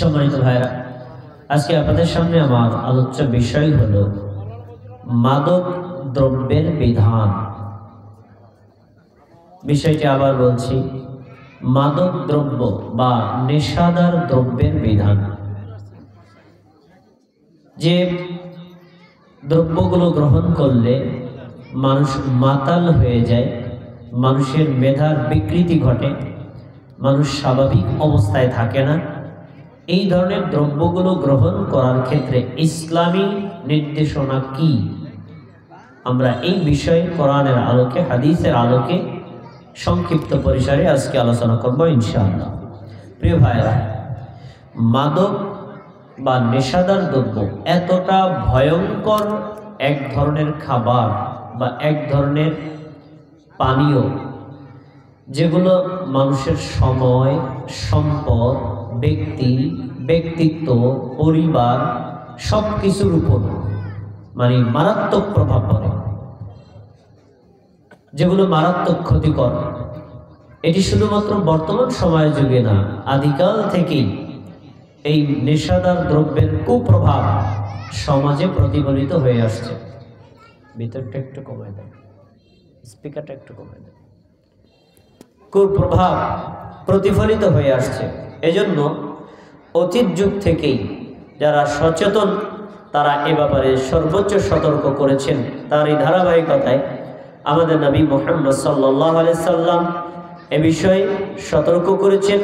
সম্মানিত ভাইরা, আজকে আপনাদের সামনে আমার আলোচ্য বিষয় হলো মাদক দ্রব্যের বিধান। বিষয়টি আবার বলছি, মাদক দ্রব্য বা নেশাদার দ্রব্যের বিধান। যে দ্রব্যগুলো গ্রহণ করলে মানুষ মাতাল হয়ে যায়, মানুষের মেধার বিকৃতি ঘটে, মানুষ স্বাভাবিক অবস্থায় থাকে না, এই ধরনের দ্রব্যগুলো গ্রহণ করার ক্ষেত্রে ইসলামী নির্দেশনা কি, আমরা এই বিষয়ে কোরআনের আলোকে, হাদিসের আলোকে সংক্ষিপ্ত পরিসরে আজকে আলোচনা করব ইনশাআল্লাহ। প্রিয় ভাইরা, মাদক বা নেশাদার দ্রব্য এতটা ভয়ঙ্কর এক ধরনের খাবার বা এক ধরনের পানীয়, যেগুলো মানুষের সময়, সম্পদ, ব্যক্তিত্ব, পরিবার সব কিছুর উপর মারাত্মক প্রভাব পড়ে, যেগুলো মারাত্মক ক্ষতিকর। এটি শুধুমাত্র বর্তমান সময়ের যুগে না, আদিকাল থেকেই এই নেশাদার দ্রব্যের কুপ্রভাব সমাজে প্রতিফলিত হয়ে আসছে। ভিতরটা একটু কমায় দেয়, স্পিকারটা একটু কমায় দেয়। কুপ্রভাব প্রতিফলিত হয়ে আসছে। এজন্য অতীত যুগ থেকেই যারা সচেতন, তারা এ ব্যাপারে সর্বোচ্চ সতর্ক করেছেন। তার এই ধারাবাহিকতায় আমাদের নবী মুহাম্মদ সাল্লাল্লাহু আলাইহি সাল্লাম এ বিষয়ে সতর্ক করেছেন।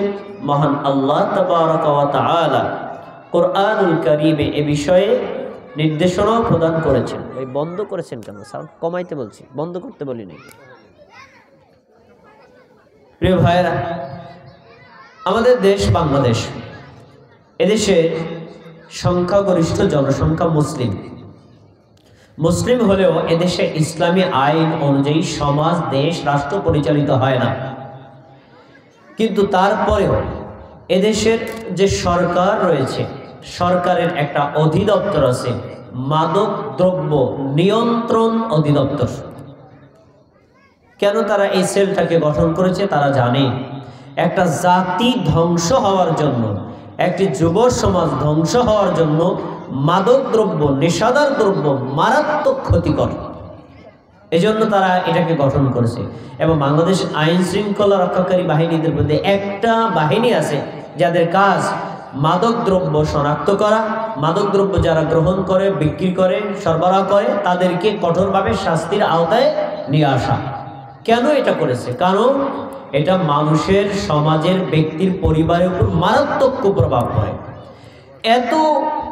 মহান আল্লাহ তাবারক ওয়া তাআলা কোরআনুল কারীমে এ বিষয়ে নির্দেশনাও প্রদান করেছেন। এই বন্ধ করেছেন কেন? সাউন্ড কমাইতে বলছি, বন্ধ করতে বলিনি। প্রিয় ভাইরা, আমাদের দেশ বাংলাদেশ, এদেশে সংখ্যাগরিষ্ঠ জনসংখ্যা মুসলিম হলেও এদেশে ইসলামী আইন অনুযায়ী সমাজ, দেশ, রাষ্ট্র পরিচালিত হয় না। কিন্তু তারপরেও এদেশের যে সরকার রয়েছে, সরকারের একটা অধিদপ্তর আছে, মাদক দ্রব্য নিয়ন্ত্রণ অধিদপ্তর। কেন তারা এই সেলটাকে গঠন করেছে? তারা জানে একটা জাতি ধ্বংস হওয়ার জন্য, একটি যুব সমাজ ধ্বংস হওয়ার জন্য মাদক দ্রব্য, নেশাদার দ্রব্য মারাত্মক ক্ষতিকর। এজন্য তারা এটাকে গঠন করেছে। এবং বাংলাদেশ আইন শৃঙ্খলা রক্ষাকারী বাহিনীদের মধ্যে একটা বাহিনী আছে যাদের কাজ মাদক দ্রব্য শনাক্ত করা, মাদক দ্রব্য যারা গ্রহণ করে, বিক্রি করে, সরবরাহ করে, তাদেরকে কঠোরভাবে শাস্তির আওতায় নিয়ে আসা। কেন এটা করেছে? কারণ এটা মানুষের, সমাজের, ব্যক্তির, পরিবারের উপর মারাত্মক কুপ্রভাব পড়ে। এত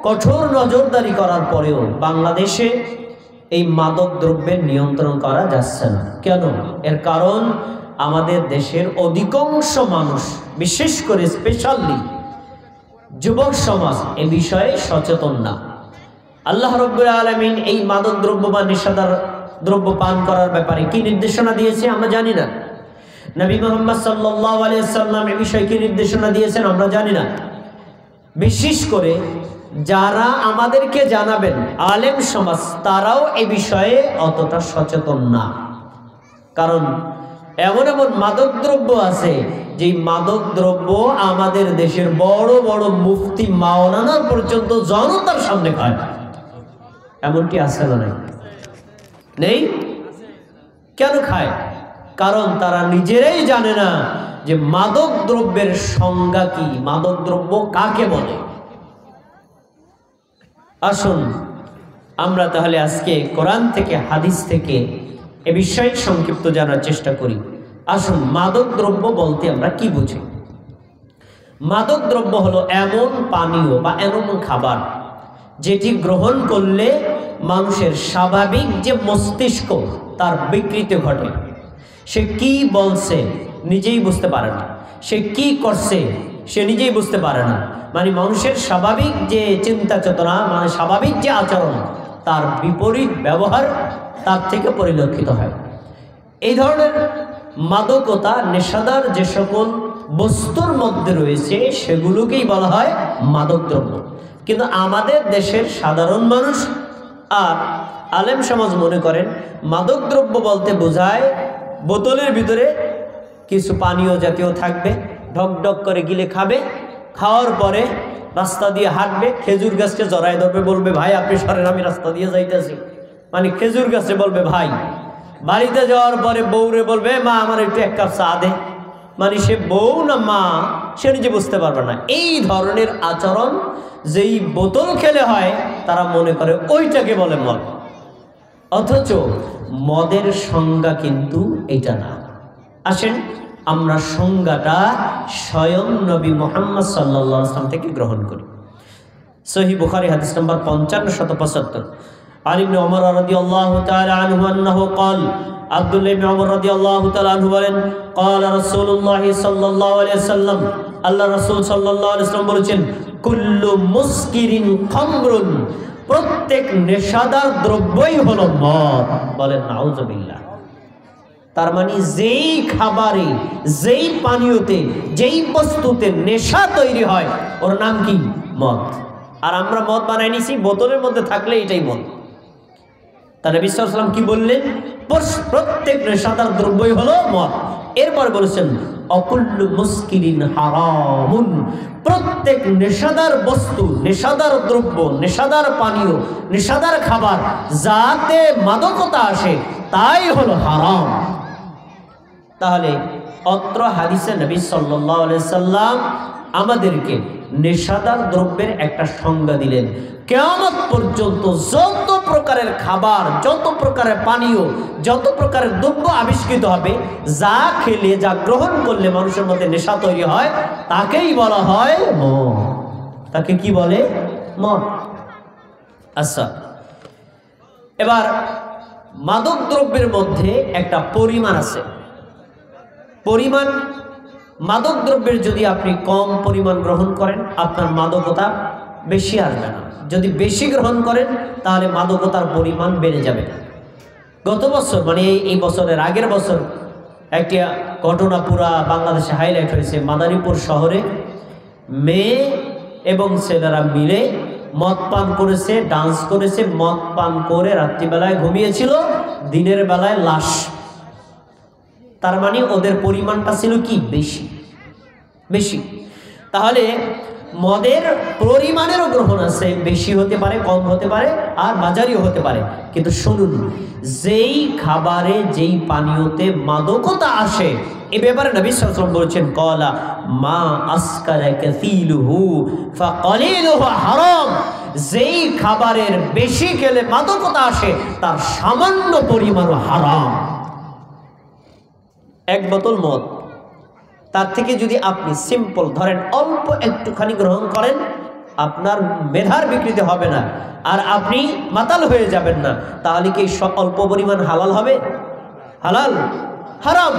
কঠোর নজরদারি করার পরেও বাংলাদেশে এই মাদক দ্রব্যের নিয়ন্ত্রণ করা যাচ্ছে না। কেন? এর কারণ আমাদের দেশের অধিকাংশ মানুষ, বিশেষ করে স্পেশালি যুবক সমাজ এ বিষয়ে সচেতন না। আল্লাহ রাব্বুল আলামিন এই মাদক দ্রব্য বা নেশাদার দ্রব্য পান করার ব্যাপারে কি নির্দেশনা দিয়েছে আমরা জানি না। নবী মুহাম্মদ সাল্লাল্লাহু আলাইহি সাল্লাম এই বিষয়ে কি নির্দেশনা দিয়েছেন আমরা জানি না। বিশেষ করে যারা আমাদেরকে জানাবেন, আলেম সমাজ, তারাও এই বিষয়ে অতটা সচেতন না। কারণ এমন এমন মাদক দ্রব্য আছে যে মাদক দ্রব্য আমাদের দেশের বড় বড় মুফতি, মাওলানা পর্যন্ত জনতার সামনে খায়। এমনটি আছে না? নেই? কেন খায়? কারণ তারা নিজেরাই জানে না যে মাদক দ্রব্যের সংজ্ঞা কি, মাদক দ্রব্য কাকে বলে। আসুন আমরা তাহলে আজকে কোরআন থেকে, হাদিস থেকে এ বিষয়ে সংক্ষিপ্ত জানার চেষ্টা করি। আসুন, মাদক দ্রব্য বলতে আমরা কি বুঝি? মাদক দ্রব্য হলো এমন পানীয় বা এমন খাবার যেটি গ্রহণ করলে মানুষের স্বাভাবিক যে মস্তিষ্ক, তার বিকৃতি ঘটে। সে কি বলছে নিজেই বুঝতে পারে না, সে কি করছে সে নিজেই বুঝতে পারে না। মানুষের স্বাভাবিক যে চিন্তা চেতনা, স্বাভাবিক যে আচরণ, তার বিপরীত ব্যবহার তার থেকে পরিলক্ষিত হয়। এই ধরনের মাদকতা, নেশাদার যে সকল বস্তুর মধ্যে রয়েছে সেগুলোকেই বলা হয় মাদক দ্রব্য। কিন্তু আমাদের দেশের সাধারণ মানুষ আর আলেম সমাজ মনে করেন মাদক দ্রব্য বলতে বোঝায় বোতলের ভিতরে কিছু পানীয় জাতীয় থাকবে, ঢক ঢক করে গিলে খাবে, খাওয়ার পরে রাস্তা দিয়ে হাঁটবে, খেজুর গাছকে জড়ায় ধরবে, বলবে ভাই আপনি সরেন, আমি রাস্তা দিয়ে যাইতেছি। মানে খেজুর গাছে বলবে ভাই। বাড়িতে যাওয়ার পরে বউরে বলবে মা আমার একটু এক কাপ চা দে। মানে সে বউ না মা সে নিজে বুঝতে পারবে না। এই ধরনের আচরণ যেই বোতল খেলে হয় তারা মনে করে ওইটাকে বলে মদ। অথচ মদের সংজ্ঞা কিন্তু এটা না। আসেন আমরা সংজ্ঞাটা স্বয়ং নবী মুহাম্মদ সাল্লাল্লাহু আলাইহি ওয়াসাল্লাম থেকে গ্রহণ করি। সহিহ বুখারী হাদিস নাম্বার 5575। আলী ইবনে ওমর রাদিয়াল্লাহু তাআলা আনহু আন্নাহু قال আব্দুল্লাহ ইবনে ওমর রাদিয়াল্লাহু তাআলা আনহু বলেন قال রাসূলুল্লাহ সাল্লাল্লাহু আলাইহি ওয়াসাল্লাম, আল্লাহ রাসূল সাল্লাল্লাহু আলাইহি ওয়াসাল্লাম বলেছেন কুল্লু মুসকিরিন খামরুন, প্রত্যেক নেশাদার দ্রব্যই হলো মদ। বলেন নাউযুবিল্লাহ। তার মানে যেই খাবারে, যেই পানীয়তে, যেই বস্তুতে নেশা তৈরি হয় ওর নাম কি? মদ। আর আমরা মদ বানাই নিছি, বোতলের মধ্যে থাকলে এটাই মদ। তাহলে নবী সাল্লাল্লাহু আলাইহি ওয়াসাল্লাম কি বললেন? প্রত্যেক নেশাদার দ্রব্যই হলো মদ। এরপর বলেছেন অকুল্লু মুসকিরিন হারামুন, প্রত্যেক নেশাদার বস্তু, নেশাদার দ্রব্য, নেশাদার পানীয়, নেশাদার খাবার যাতে মাদকতা আসে তাই হলো হারাম। তাহলে অত্র হাদিসে নবী সাল্লাল্লাহু আলাইহি সাল্লাম আমাদেরকে নেশাদার দ্রব্যের একটা সংজ্ঞা দিলেন। কিয়ামত পর্যন্ত যত প্রকারের খাবার, যত প্রকারের পানীয়, যত প্রকারের দ্রব্য আবিষ্কৃত হবে, যা খেলে, যা গ্রহণ করলে মানুষের মধ্যে নেশা তৈরি হয় তাকেই বলা হয় মদ। তাকে কি বলে? মদ। আচ্ছা, এবার মাদক দ্রব্যের মধ্যে একটা পরিমাণ আছে। পরিমাণ, মাদক দ্রব্যের যদি আপনি কম পরিমাণ গ্রহণ করেন আপনার মাদকতা বেশি আসবে না, যদি বেশি গ্রহণ করেন তাহলে মাদকতার পরিমাণ বেড়ে যাবে। গত বছর মানে এই বছরের আগের বছর একটি ঘটনা পুরা বাংলাদেশে হাইলাইট হয়েছে। মাদারীপুর শহরে মেয়ে এবং ছেলেরা মিলে মদ পান করেছে, ডান্স করেছে, মদ পান করে রাত্রিবেলায় ঘুমিয়েছিল, দিনের বেলায় লাশ। তার মানে ওদের পরিমাণটা ছিল কি? বেশি বেশি। তাহলে মদের পরিমাণেরও গ্রহণ আছে, বেশি হতে পারে, কম হতে পারে, আর মাঝারিও হতে পারে। কিন্তু শুনুন, যেই খাবারে, যেই পানীয়তে মাদকতা আসে এ ব্যাপারে নবী সাল্লাল্লাহু আলাইহি ওয়াসাল্লাম বলেছেন ক্বালা মা আসকারা কাসীলুহু ফাকালিলুহু হারাম, যেই খাবারের বেশি খেলে মাদকতা আসে তার সামান্য পরিমাণও হারাম। এক বোতল মদ, তার থেকে যদি আপনি সিম্পল ধরেন অল্প একটুখানি গ্রহণ করেন আপনার মেধার বিকৃতি হবে না আর আপনি মাতাল হয়ে যাবেন না, তাহলে কি অল্প পরিমাণ হালাল হবে? হালাল? হারাম।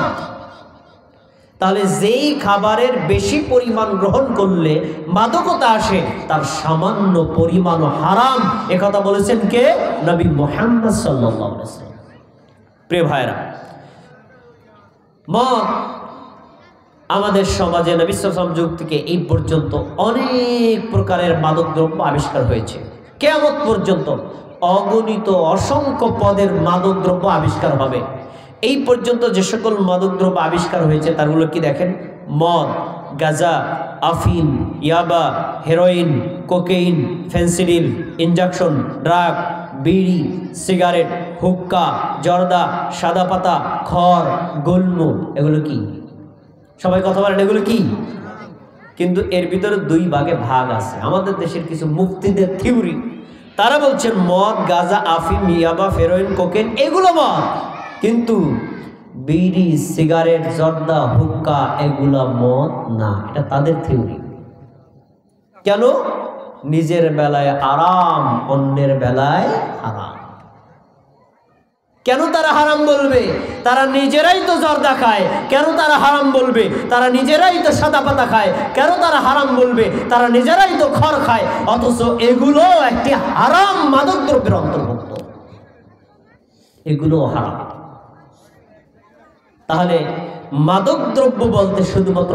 তাহলে যেই খাবারের বেশি পরিমাণ গ্রহণ করলে মাদকতা আসে তার সামান্য পরিমাণও হারাম। একথা বলেছেন কে? নবী মুহাম্মদ সাল্লাল্লাহু আলাইহি ওয়াসাল্লাম। প্রিয় ভাইরা, মদ আমাদের সমাজে নবী সাল্লাল্লাহু আলাইহি ওয়াসাল্লাম যুগ থেকে এই পর্যন্ত অনেক প্রকারের মাদকদ্রব্য আবিষ্কার হয়েছে। কিয়ামত পর্যন্ত অগণিত অসংখ্য পদের মাদকদ্রব্য আবিষ্কার হবে। এই পর্যন্ত যে সকল মাদকদ্রব্য আবিষ্কার হয়েছে তারগুলো কি দেখেন? মদ, গাঁজা, আফিন, ইয়াবা, heroin, cocaine, Phensedyl, injection, drug, বিড়ি, সিগারেট, হুক্কা, জর্দা, সাদা পাতা, খড়, গুল্ম। এগুলো কি? সবাই কথা বলেন, এগুলো কি? কিন্তু এর ভিতরে দুই ভাগে ভাগ আছে। আমাদের দেশের কিছু মুফতিদের থিওরি, তারা বলছেন মদ, গাঁজা, আফিম, ইয়াবা, হেরোইন, কোকেন এগুলো মদ, কিন্তু বিড়ি, সিগারেট, জর্দা, হুক্কা এগুলো মদ না। এটা তাদের থিওরি। কেন? নিজের বেলায় আরাম, অন্যের বেলায় হারাম। কেন তারা হারাম বলবে? তারা নিজেরাই তো জর্দা খায়। কেন তারা হারাম বলবে? তারা নিজেরাই তো সাদা পাতা খায়। কেন তারা হারাম বলবে? তারা নিজেরাই তো খড় খায়। অথচ এগুলো একটি হারাম মাদক দ্রব্যের অন্তর্ভুক্ত, এগুলো হারাম। তাহলে মাদক দ্রব্য বলতে শুধুমাত্র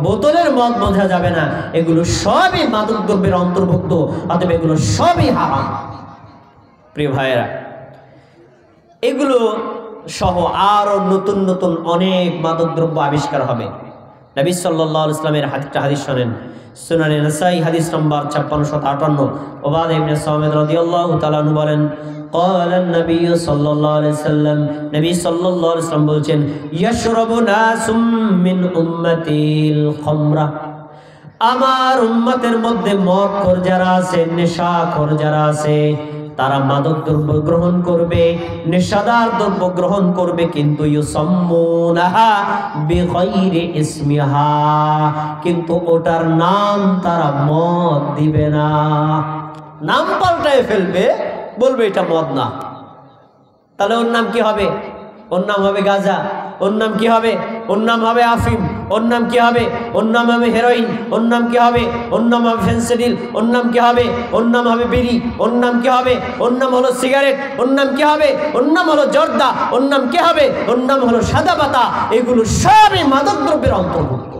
বোতলের মদ বোঝা যাবে না, এগুলো সবই মাদক দ্রব্যের অন্তর্ভুক্ত, অতএব এগুলো সবই হারাম। প্রিয় ভাইয়েরা, এগুলো সহ আরো নতুন নতুন অনেক মাদকদ্রব্য আবিষ্কার হবে। নবী সাল্লাল্লাহু আলাইহি ওয়াসাল্লামের হাদিস শোনেন, সুনানে নাসাই হাদিস নম্বর 5658 উবাদা ইবনে সামিত রাদিয়াল্লাহু তাআলা আনহু বলেন قال النبي صلى الله عليه وسلم নবী সাল্লাল্লাহু আলাইহি ওয়াসাল্লাম বলেন ইয়াশরাবু নাসুম মিন উম্মাতিল খামরা আমার উম্মতের মধ্যে মদখোর যারা আছে নেশাখোর যারা আছে তারা মাদক দ্রব্য গ্রহণ করবে নেশাদার দ্রব্য গ্রহণ করবে কিন্তু ইউসাম্মুনাহা বিগাইরি ইসমিহা কিন্তু ওটার নাম তারা মদ দিবে না নাম পাল্টায় ফেলবে বলবে এটা মদ না তাহলে ওর নাম কি হবে ওর নাম হবে গাঁজা ওর নাম কি হবে ওর নাম হবে আফিম ওর নাম কি হবে ওর নাম হবে হেরোইন ওর নাম কি হবে ওর নাম হবে ফেন্সিডিল ওর নাম কি হবে ওর নাম হবে বিড়ি ওর নাম কি হবে ওর নাম হলো সিগারেট ওর নাম কি হবে ওর নাম হলো জর্দা ওর নাম কি হবে ওর নাম হলো সাদা পাতা এগুলো সবই মাদক দ্রব্যের অন্তর্ভুক্ত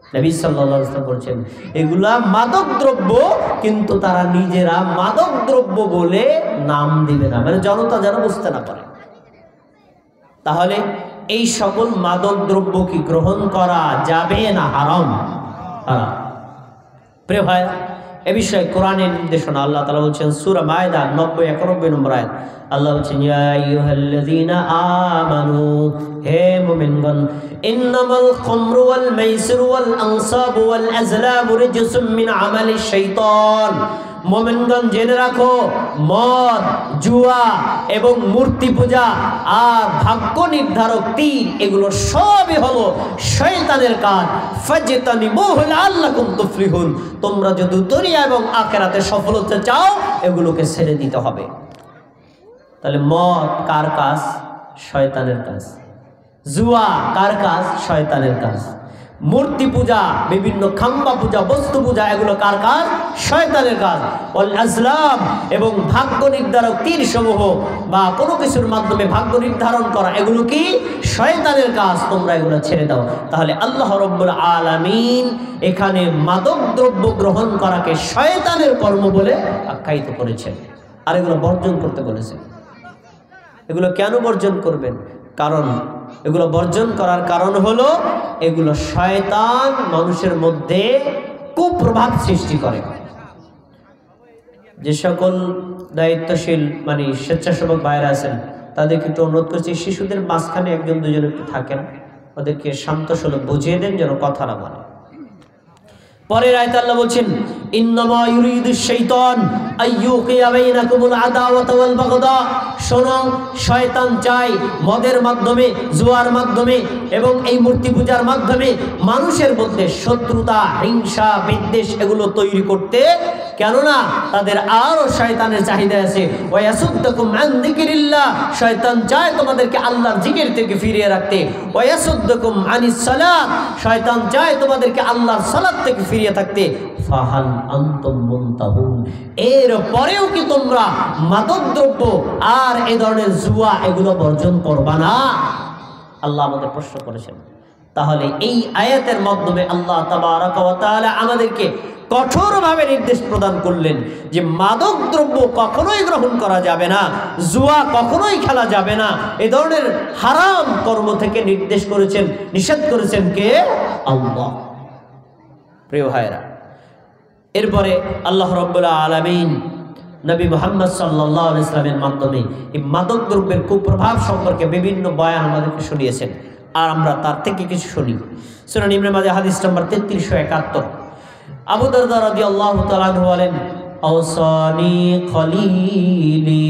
নবী সাল্লাল্লাহু আলাইহি ওয়াসাল্লাম বলেছেন এগুলা মাদক দ্রব্য কিন্তু তারা নিজেরা মাদক দ্রব্য বলে নাম দিবে না মানে জনতা যেন বুঝতে না পারে তাহলে এই সকল মাদক দ্রব্য কি গ্রহণ করা যাবে না হারাম হারাম প্রিয় ভাই এ বিষয়ে কোরআনের নির্দেশনা আল্লাহ তাআলা বলেন সূরা মায়েদা 90-91 নম্বর আয়াত আল্লাহ বলেন ইয়া আইয়ুহাল্লাযীনা আমানু হে মুমিনগণ ইন্নামাল খামরু ওয়াল মাইসিরু ওয়াল আনসাবু ওয়াল আজলামু রিজসুম মিন আমালিশ শাইতান মুমিনগণ জেনে রাখো মদ জুয়া এবং মূর্তি পূজা আর ভাগ্য নির্ধারক তীর এগুলো সবই হলো শয়তানের কাজ ফাজতানিবুহু লাআল্লাকুম তুফলিহুন তোমরা যদি দুনিয়া এবং আখিরাতে সফল হতে চাও এগুলোকে ছেড়ে দিতে হবে তাহলে মদ কার কাজ শয়তানের কাজ জুয়া কার কাজ শয়তানের কাজ মূর্তি পূজা বিভিন্ন খাম্বা পূজা বস্তু পূজা এগুলো কার কাজ শয়তানের কাজ ওয়াল আজলাম এবং ভাগ্য নির্ধারক তীর সমূহ বা কোনো কিছুর মাধ্যমে ভাগ্য নির্ধারণ করা এগুলো কি শয়তানের কাজ তোমরা এগুলো ছেড়ে দাও তাহলে আল্লাহ রাব্বুল আলামিন এখানে মাদক দ্রব্য গ্রহণ করাকে শয়তানের কর্ম বলে আখ্যায়িত করেছেন আর এগুলো বর্জন করতে বলেছেন এগুলো কেন বর্জন করবেন কারণ এগুলো বর্জন করার কারণ হলো এগুলো শয়তান মানুষের মধ্যে কুপ্রভাব সৃষ্টি করে যে সকল দায়িত্বশীল মানে স্বেচ্ছাসেবক ভাইরা আছেন তাদেরকে একটু অনুরোধ করছি শিশুদের মাঝখানে একজন দুজন একটু থাকেন ওদেরকে শান্ত সুলভ বুঝিয়ে দেন যেন কথা না বলে পরের আয়াতে আল্লাহ বলেন ইন্নামা ইউরিদুশ শাইতান আইয়ুকিয়া বাইনাকুমুল আদাওয়াতা ওয়াল বাগদা শোনো শয়তান চায় মদের মাধ্যমে জুয়ার মাধ্যমে এবং এই মূর্তি পূজার মাধ্যমে মানুষের মধ্যে শত্রুতা হিংসা বিদ্বেষ এগুলো তৈরি করতে কেননা তাদের আরো শয়তানের চাহিদা আছে ওয়ায়াসুদ্দুকুম আন যিকরিল্লাহ শয়তান চায় তোমাদেরকে আল্লাহর জিকির থেকে ফিরিয়ে রাখতে ওয়ায়াসুদ্দুকুম আনিস সালাত শয়তান চায় তোমাদেরকে আল্লাহর সালাত থেকে ফিরিয়ে থাকতে ফাহাল আনতুম মুনতাহুন এর পরেও কি তোমরা মাদকদ্রব্য আর এই ধরনের জুয়া এগুলো বর্জন করবা না আল্লাহ আমাদের প্রশ্ন করেছেন তাহলে এই আয়াতের মাধ্যমে আল্লাহ তাবারাকা ওয়া তাআলা আমাদেরকে কঠোরভাবে নির্দেশ প্রদান করলেন যে মাদক দ্রব্য কখনোই গ্রহণ করা যাবে না জুয়া কখনোই খেলা যাবে না এই ধরনের হারাম কর্ম থেকে নির্দেশ করেছেন নিষেধ করেছেন কে আল্লাহ প্রিয় ভাইরা এরপরে আল্লাহ রাব্বুল আলামিন নবী মুহাম্মদ সাল্লাল্লাহু আলাইহি ওয়াসাল্লামের মাধ্যমে এই মাদক দ্রব্যের কুপ্রভাব সম্পর্কে বিভিন্ন বয়ান আমাদেরকে শুনিয়েছেন আর আমরা তার থেকে কিছু শুনি সুনান ইবনে মাজাহ হাদিস নম্বর 3371 আবু দারদা রাদিয়াল্লাহু তাআলা আনহু বলেন আওসানি খলিলি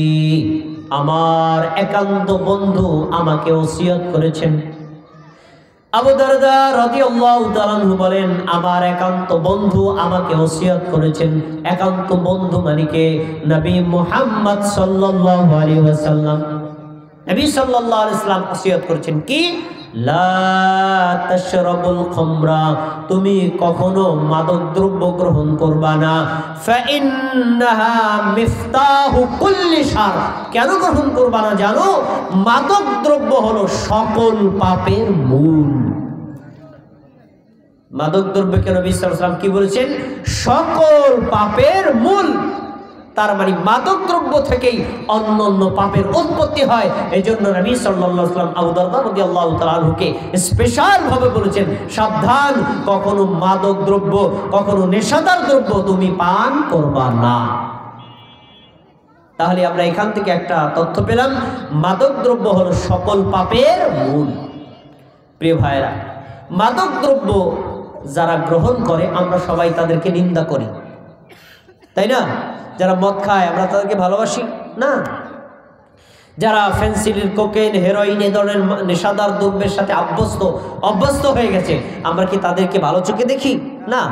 আমার একান্ত বন্ধু আমাকে ওসিয়ত করেছেন আবু দারদা রাদিয়াল্লাহু তাআলা আনহু বলেন আমার একান্ত বন্ধু আমাকে ওসিয়ত করেছেন একান্ত বন্ধু মানে কে নবী মুহাম্মদ সাল্লাল্লাহু আলাইহি ওয়াসাল্লাম নবী সাল্লাল্লাহু আলাইহি ওয়াসাল্লাম ওসিয়ত করেছেন কি লা তাশরাবুল খামরা তুমি কখনো মাদক দ্রব্য গ্রহণ করবা না ফা ইন্নাহা মিফতাহু কুল্লি শার কেন গ্রহণ করবা না জানো মাদক দ্রব্য হলো সকল পাপের মূল মাদক দ্রব্যকে নবী সাল্লাল্লাহু আলাইহি ওয়াসাল্লাম কি বলেছেন সকল পাপের মূল তার মানে মাদক দ্রব্য থেকেই অন্য অন্য পাপের উৎপত্তি হয়। এই জন্য নবী সাল্লাল্লাহু আলাইহি ওয়াসাল্লাম আবু দারদা রাদিয়াল্লাহু তাআলা আনহুকে স্পেশাল ভাবে বলেছেন, সাবধান, কখনো মাদক দ্রব্য, কখনো নেশাদার দ্রব্য তুমি পান করবা না। তাহলে আমরা এখান থেকে একটা তথ্য পেলাম, মাদক দ্রব্য হলো সকল পাপের মূল। প্রিয় ভাইরা, মাদক দ্রব্য যারা গ্রহণ করে আমরা সবাই তাদেরকে নিন্দা করি, তাই না? যারা মদ খায় আমরা তাদেরকে ভালোবাসি না। যারা ফেন্সিডিল, কোকেন, হেরোইন এ ধরনের নেশাদার দ্রব্যের সাথে অভ্যস্ত হয়ে গেছে, আমরা কি তাদেরকে ভালো চোখে দেখি? না।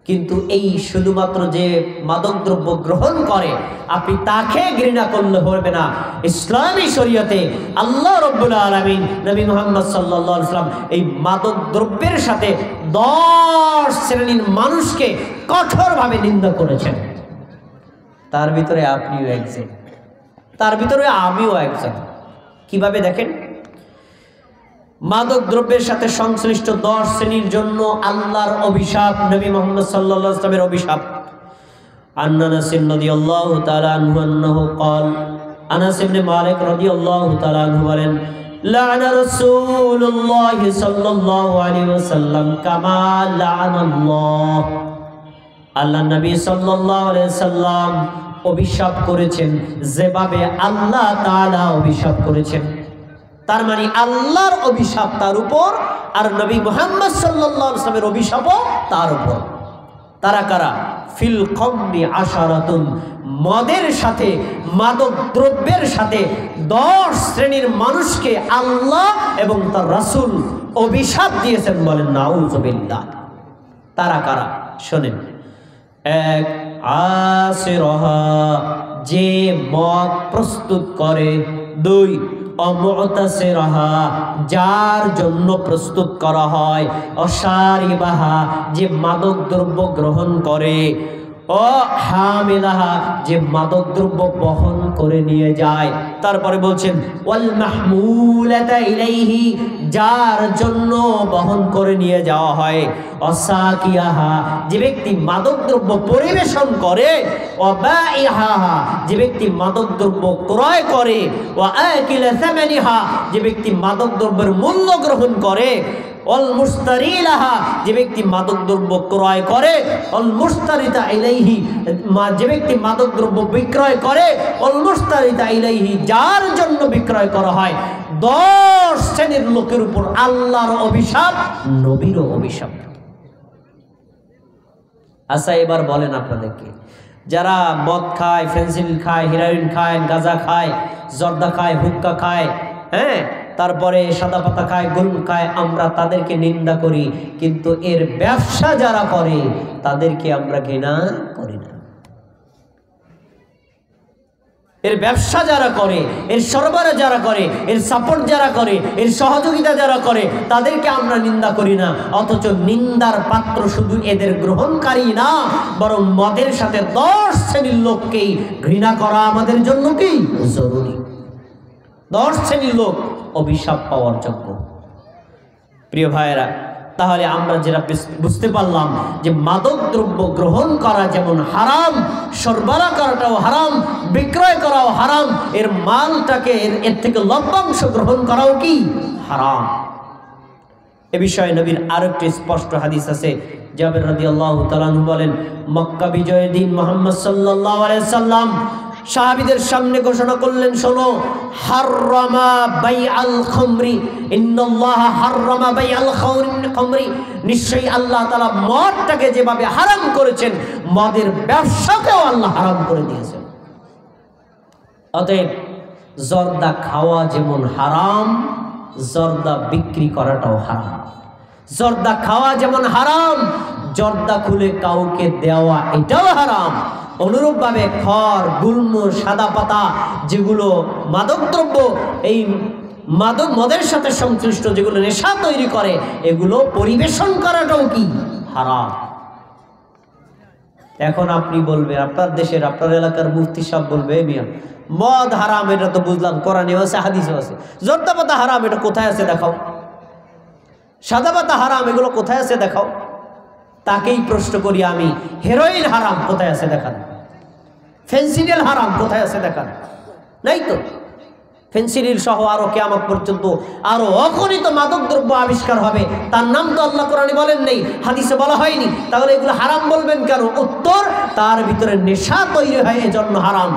কিন্তু এই শুধুমাত্র যে মাদক দ্রব্য গ্রহণ করে আপনি তাকে ঘৃণা করলে হবে না। ইসলামী শরীয়তে আল্লাহ রাব্বুল আলামিন নবী মুহাম্মদ সাল্লাল্লাহু আলাইহি ওয়াসাল্লাম এই মাদক দ্রব্যের সাথে 10 শ্রেণীর মানুষকে কঠোরভাবে নিন্দা করেছেন। তার ভিতরে আপনিও একজন, তার ভিতরে আমিও একজন। কিভাবে দেখেন, মাদক দ্রব্যের সাথে সংশ্লিষ্ট 10 শ্রেণীর জন্য আল্লাহর অভিশাপ, নবী মুহাম্মদ সাল্লাল্লাহু আলাইহি ওয়াসাল্লামের অভিশাপ। আনাস রাদিয়াল্লাহু তাআলা আনহু আন্নাহু قال, আনাস ইবনে মালিক রাদিয়াল্লাহু তাআলা আনহু বলেন, লা'না রাসূলুল্লাহ সাল্লাল্লাহু আলাইহি ওয়াসাল্লাম কামা লা'নাল্লাহ। আল্লাহ নবী সাল্লাল্লাহু আলাইহি ওয়াসাল্লাম অভিশাপ করেছেন যেভাবে আল্লাহ তাআলা অভিশাপ করেছেন। তার মানে আল্লাহর অভিশাপ তার উপর আর নবী মুহাম্মদ সাল্লাল্লাহু আলাইহি ওয়াসাল্লামের অভিশাপও তার উপর। তারা কারা? ফিল খামরি আশারাতুন, মদের সাথে, মাদক দ্রব্যের সাথে 10 শ্রেণীর মানুষকে আল্লাহ এবং তার রাসূল অভিশাপ দিয়েছেন। বলেন নাউযুবিল্লাহ। তারা কারা? শোনেন। এক, আসিরহা, যে মদ প্রস্তুত করে। 2, অমুতাসিরহা, যার জন্য প্রস্তুত করা হয়। অশারিবাহা, যে মাদক দ্রব্য গ্রহণ করে। ও হামিলাহা, যে মাদক দ্রব্য বহন করে নিয়ে যায়। তারপরে বলছেন ওয়াল মাহমুলাতা ইলাইহি, যার জন্য বহন করে নিয়ে যাওয়া হয়। অসাকিয়াহা, যে ব্যক্তি মাদক দ্রব্য পরিবেশন করে। ওয়াবাইহা, যে ব্যক্তি মাদক দ্রব্য ক্রয় করে। ওয়া আকিলা সামানিহা, যে ব্যক্তি মাদক দ্রব্যের মূল্য গ্রহণ করে। অল মুস্তারিলাহা, যে ব্যক্তি মাদক দ্রব্য ক্রয় করে। অল মুস্তারিতা ইলাইহি, যে ব্যক্তি মাদক দ্রব্য বিক্রয় করে। অল মুস্তারিতা ইলাইহি, যার জন্য বিক্রয় করা হয়। 10 শ্রেণীর লোকের উপর আল্লাহর অভিশাপ, নবীরও অভিশাপ। আচ্ছা, এবার বলেন আপনাদেরকে, যারা মদ খায়, ফেন্সিডিল খায়, হেরোইন খায়, গাঁজা খায়, জর্দা খায়, হুক্কা খায়, হ্যাঁ, তারপরে সাদা পাতা খায়, গুল খায়, আমরা তাদেরকে নিন্দা করি, কিন্তু এর ব্যবসা যারা করে তাদেরকে আমরা ঘৃণা করি না। এর ব্যবসা যারা করে, এর সরবরাহ যারা করে, এর সাপোর্ট যারা করে, এর সহযোগিতা যারা করে, তাদেরকে আমরা নিন্দা করি না। অথচ নিন্দার পাত্র শুধু এদের গ্রহণকারী না, বরং মদের সাথে 10 শ্রেণীর লোককেই ঘৃণা করা আমাদের জন্য কি জরুরি। 10 শ্রেণীর লোক অভিশাপ পাওয়ার যোগ্য। প্রিয় ভাইয়েরা, তাহলে আমরা যেটা বুঝতে পারলাম যে মাদক দ্রব্য গ্রহণ করা যেমন হারাম, সরবরাহ করাটাও হারাম, বিক্রয় করাও হারাম, এর মালটাকে এর থেকে লভ্যাংশ গ্রহণ করাও কি হারাম। এ বিষয়ে নবীর আরেকটি স্পষ্ট হাদিস আছে। জাবের রাদিয়াল্লাহু তাআলা আনহু বলেন, মক্কা বিজয়ের দিন মুহাম্মদ সাল্লাল্লাহু আলাইহি সাল্লাম সাহাবীদের সামনে ঘোষণা করলেন, শোনো, হাররামা বাইআল খামরি, ইন্নাল্লাহা হাররামা বাইআল খামরি, নিশ্চয়ই আল্লাহ তাআলা মদটাকে যেভাবে হারাম করেছেন, মদের ব্যবসাকেও আল্লাহ হারাম করে দিয়েছেন। অতএব জর্দা খাওয়া যেমন হারাম, জর্দা বিক্রি করাটাও হারাম। জর্দা খাওয়া যেমন হারাম, জর্দা খুলে কাউকে দেওয়া এটাও হারাম। অনুরূপভাবে খড়, গুল্ম, সাদা পাতা, যেগুলো মাদকদ্রব্য, এই মদের সাথে সংশ্লিষ্ট যেগুলো নেশা তৈরি করে, এগুলো পরিবেশন করাটাও কি হারাম। এখন আপনি বলবেন, আপনার দেশের, আপনার এলাকার মুফতি সাহেব বলবে, মিয়া মদ হারাম, এটা তো বুঝলাম, কোরআনেও আছে, হাদিসেও আছে। জর্দা পাতা হারাম, এটা কোথায় আছে দেখাও। সাদা পাতা হারাম, এগুলো কোথায় আছে দেখাও। তাকেই প্রশ্ন করি আমি, হেরোইন হারাম, কোথায় আছে দেখান। ফেন্সিডিল হারাম, কোথায় আছে দেখান? নাই তো। ফেন্সিডিল সহ আরো কিয়ামত পর্যন্ত আরো অগণিত মাদক দ্রব্য আবিষ্কার হবে, তার নাম তো আল্লাহ কোরআনে বলেন নেই, হাদিসে বলা হয়নি, তাহলে এগুলো হারাম বলবেন কেন? উত্তর, তার ভিতরে নেশা তৈরি হয়, এজন্য হারাম।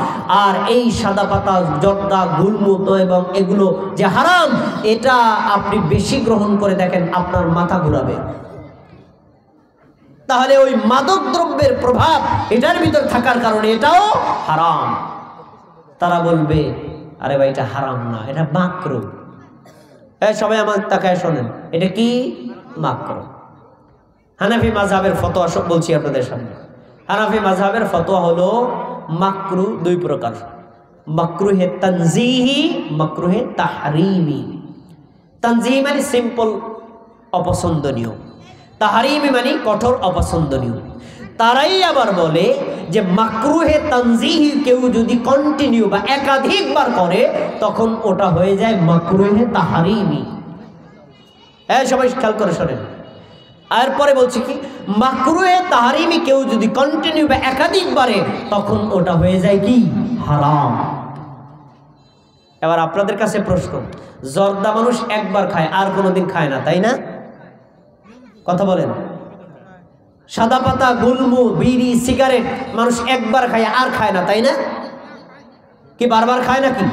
আর এই সাদা পাতা, জর্দা, গুলমুত এবং এগুলো যে হারাম, এটা আপনি বেশি গ্রহণ করে দেখেন আপনার মাথা ঘুরাবে। তাহলে ওই মাদক দ্রব্যের প্রভাব এটার ভিতর থাকার কারণে এটাও হারাম। তারা বলবে আরে ভাই এটা হারাম না, এটা মাকরুহ। সবাই আমার তাকায় শোনেন, এটা কি? মাকরুহ। হানাফি মাযহাবের ফতোয়া সব বলছি আপনাদের সামনে। হানাফি মাযহাবের ফতোয়া হলো মাকরুহ দুই প্রকার, মাকরুহে তানজিহি, মাকরুহে তাহরিমি। তানজিহি মানে সিম্পল অপছন্দনীয়, তাহরিমি মানে কঠোর অপছন্দনীয়। তারাই আবার বলে যে মাকরুহে তানজিহি কেউ যদি কন্টিনিউ বা একাধিকবার করে তখন ওটা হয়ে যায় মাকরুহে তাহরিমি। সবাই খেয়াল করে শোনেন। এরপরে বলছি কি, মাকরুহে তাহরিমি কেউ যদি কন্টিনিউ বা একাধিকবারে তখন ওটা হয়ে যায় কি? হারাম। এবার আপনাদের কাছে প্রশ্ন, জর্দা মানুষ একবার খায় আর কোনোদিন খায় না, তাই না? কথা বলেন। সাদা পাতা, গুলমু, বিড়ি, সিগারেট মানুষ একবার খায় আর খায় না, তাই না? কি বারবার খায় নাকি?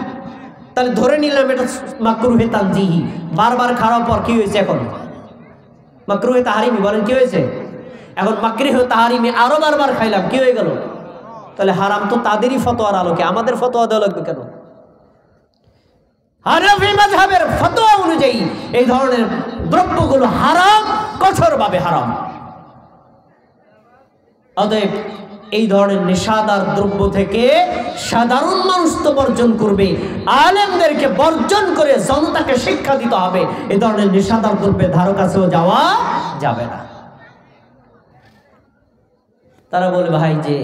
তাহলে ধরে নিলাম এটা মাকরুহে তানজিহি। বারবার খাওয়ার পর কি হয়েছে? এখন মাকরুহে তাহরিমি। বলেন কি হয়েছে? এখন মাকরুহে তাহরিমি আরো বারবার খাইলাম, কি হয়ে গেল? তাহলে হারাম তো তাদেরই ফতোয়ার আলোকে, আমাদের ফতোয়া দেওয়া লাগবে কেন? হানাফি মাযহাবের ফতোয়া অনুযায়ী এই ধরনের দ্রব্যগুলো হারাম, কঠোরভাবে হারাম। অতএব এই ধরনের নেশাদার দ্রব্য থেকে সাধারণ মানুষ তো বর্জন করবে, আলেমদেরকে বর্জন করে জনতাকে শিক্ষা দিতে হবে এই ধরনের নেশাদার দ্রব্যের ধারে কাছেও যাওয়া যাবে না। তারা বলে ভাই যে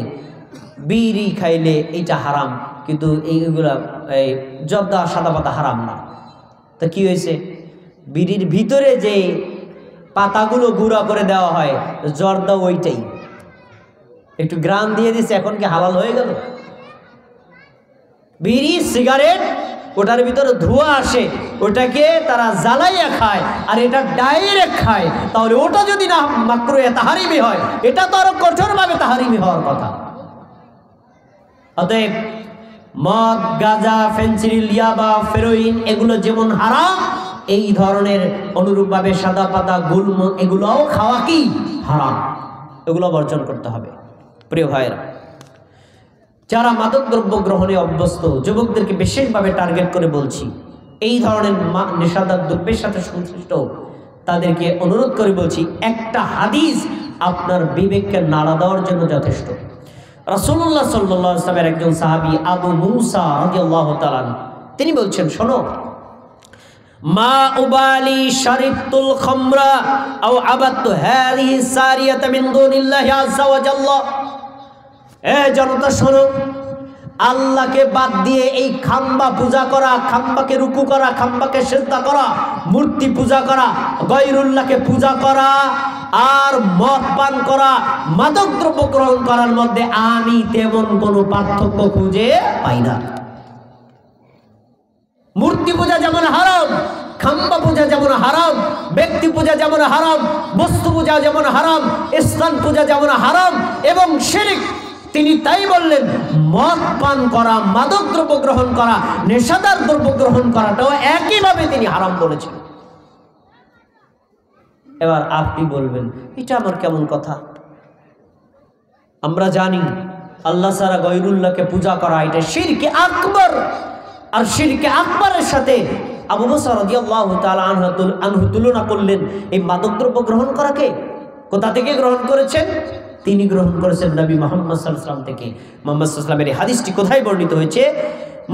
বিড়ি খাইলে এটা হারাম, কিন্তু এইগুলা এই জর্দা, সাদা পাতা হারাম না। তা কি হয়েছে? বিড়ির ভিতরে যে পাতাগুলো গুঁড়া করে দেওয়া হয়, জর্দা ওইটাই, একটু গ্রাম দিয়ে দিচ্ছে, এখন কি হালাল হয়ে গেল? বিড়ি, সিগারেট, ওটার ভিতরে ধোঁয়া আসে, ওটাকে তারা জ্বালাইয়া খায়, আর এটা ডাইরেক্ট খায়। তাহলে ওটা যদি না মাকরুহে তাহরিমি হয়, এটা তো আরো কঠোরভাবে তাহরিমি হওয়ার কথা। অতএব মদ, গাঁজা, ফেন্সিডিল, ইয়াবা, হেরোইন এগুলো যেমন হারাম, এই ধরনের অনুরূপভাবে সাদা পাতা, গুলম এগুলোও খাওয়া কি হারাম, এগুলো বর্জন করতে হবে। প্রিয় ভাইয়েরা, যারা মাদক দ্রব্য গ্রহণে অভ্যস্ত যুবকদেরকে বিশেষভাবে টার্গেট করে বলছি, এই ধরনের নেশাদার দ্রব্যের সাথে সংশ্লিষ্ট তাদেরকে অনুরোধ করে বলছি, একটা হাদিস আপনার বিবেককে নাড়া দেওয়ার জন্য যথেষ্ট। রাসূলুল্লাহ সাল্লাল্লাহু আলাইহি ওয়াসাল্লামের একজন সাহাবী আবু মুসা রাদিয়াল্লাহু তাআলা তিনি বলছেন, শোনো, মা উবালি শারিবতুল খামরা আও আবাদতু হাযিহি সারিয়াতা মিন দুনিল্লাহি আযজা ওয়া জাল্লা। জনতা শোনো, আল্লাহকে বাদ দিয়ে এই খাম্বা পূজা করা, খাম্বাকে রুকু করা, খাম্বাকে সিজদা করা, মূর্তি পূজা করা, গায়রুল্লাহকে পূজা করা আর মদ পান করা, মাদক দ্রব্য গ্রহণ করার মধ্যে আমি তেমন কোনো পার্থক্য খুঁজে পাই না। মূর্তি পূজা যেমন হারাম, খাম্বা পূজা যেমন হারাম, ব্যক্তি পূজা যেমন হারাম, বস্তু পূজা যেমন হারাম, স্থান পূজা যেমন হারাম এবং শিরক, তিনি তাই বললেন মদ পান করা, মাদক দ্রব্য গ্রহণ করা, নেশাদার দ্রব্য গ্রহণ করাটাও একইভাবে তিনি হারাম বলেছেন। এবার আপনি বলবেন এটা আমার কেমন কথা? আমরা জানি আল্লাহ ছাড়া গায়রুল্লাহকে পূজা করা এটা শিরকে আকবার, আর শিরকে আকবরের সাথে আবু মুসা রাদিয়াল্লাহু তাআলা আনহু তুলনা করলেন এই মাদকদ্রব্য গ্রহণ করাকে। কোথা থেকে গ্রহণ করেছেন? তিনি গ্রহণ করেছেন নবী মুহাম্মদ সাল্লাল্লাহু আলাইহি ওয়াসাল্লাম থেকে। মুহাম্মদ সাল্লাল্লাহু আলাইহি ওয়াসাল্লামের হাদিসটি কোথায় বর্ণিত হয়েছে?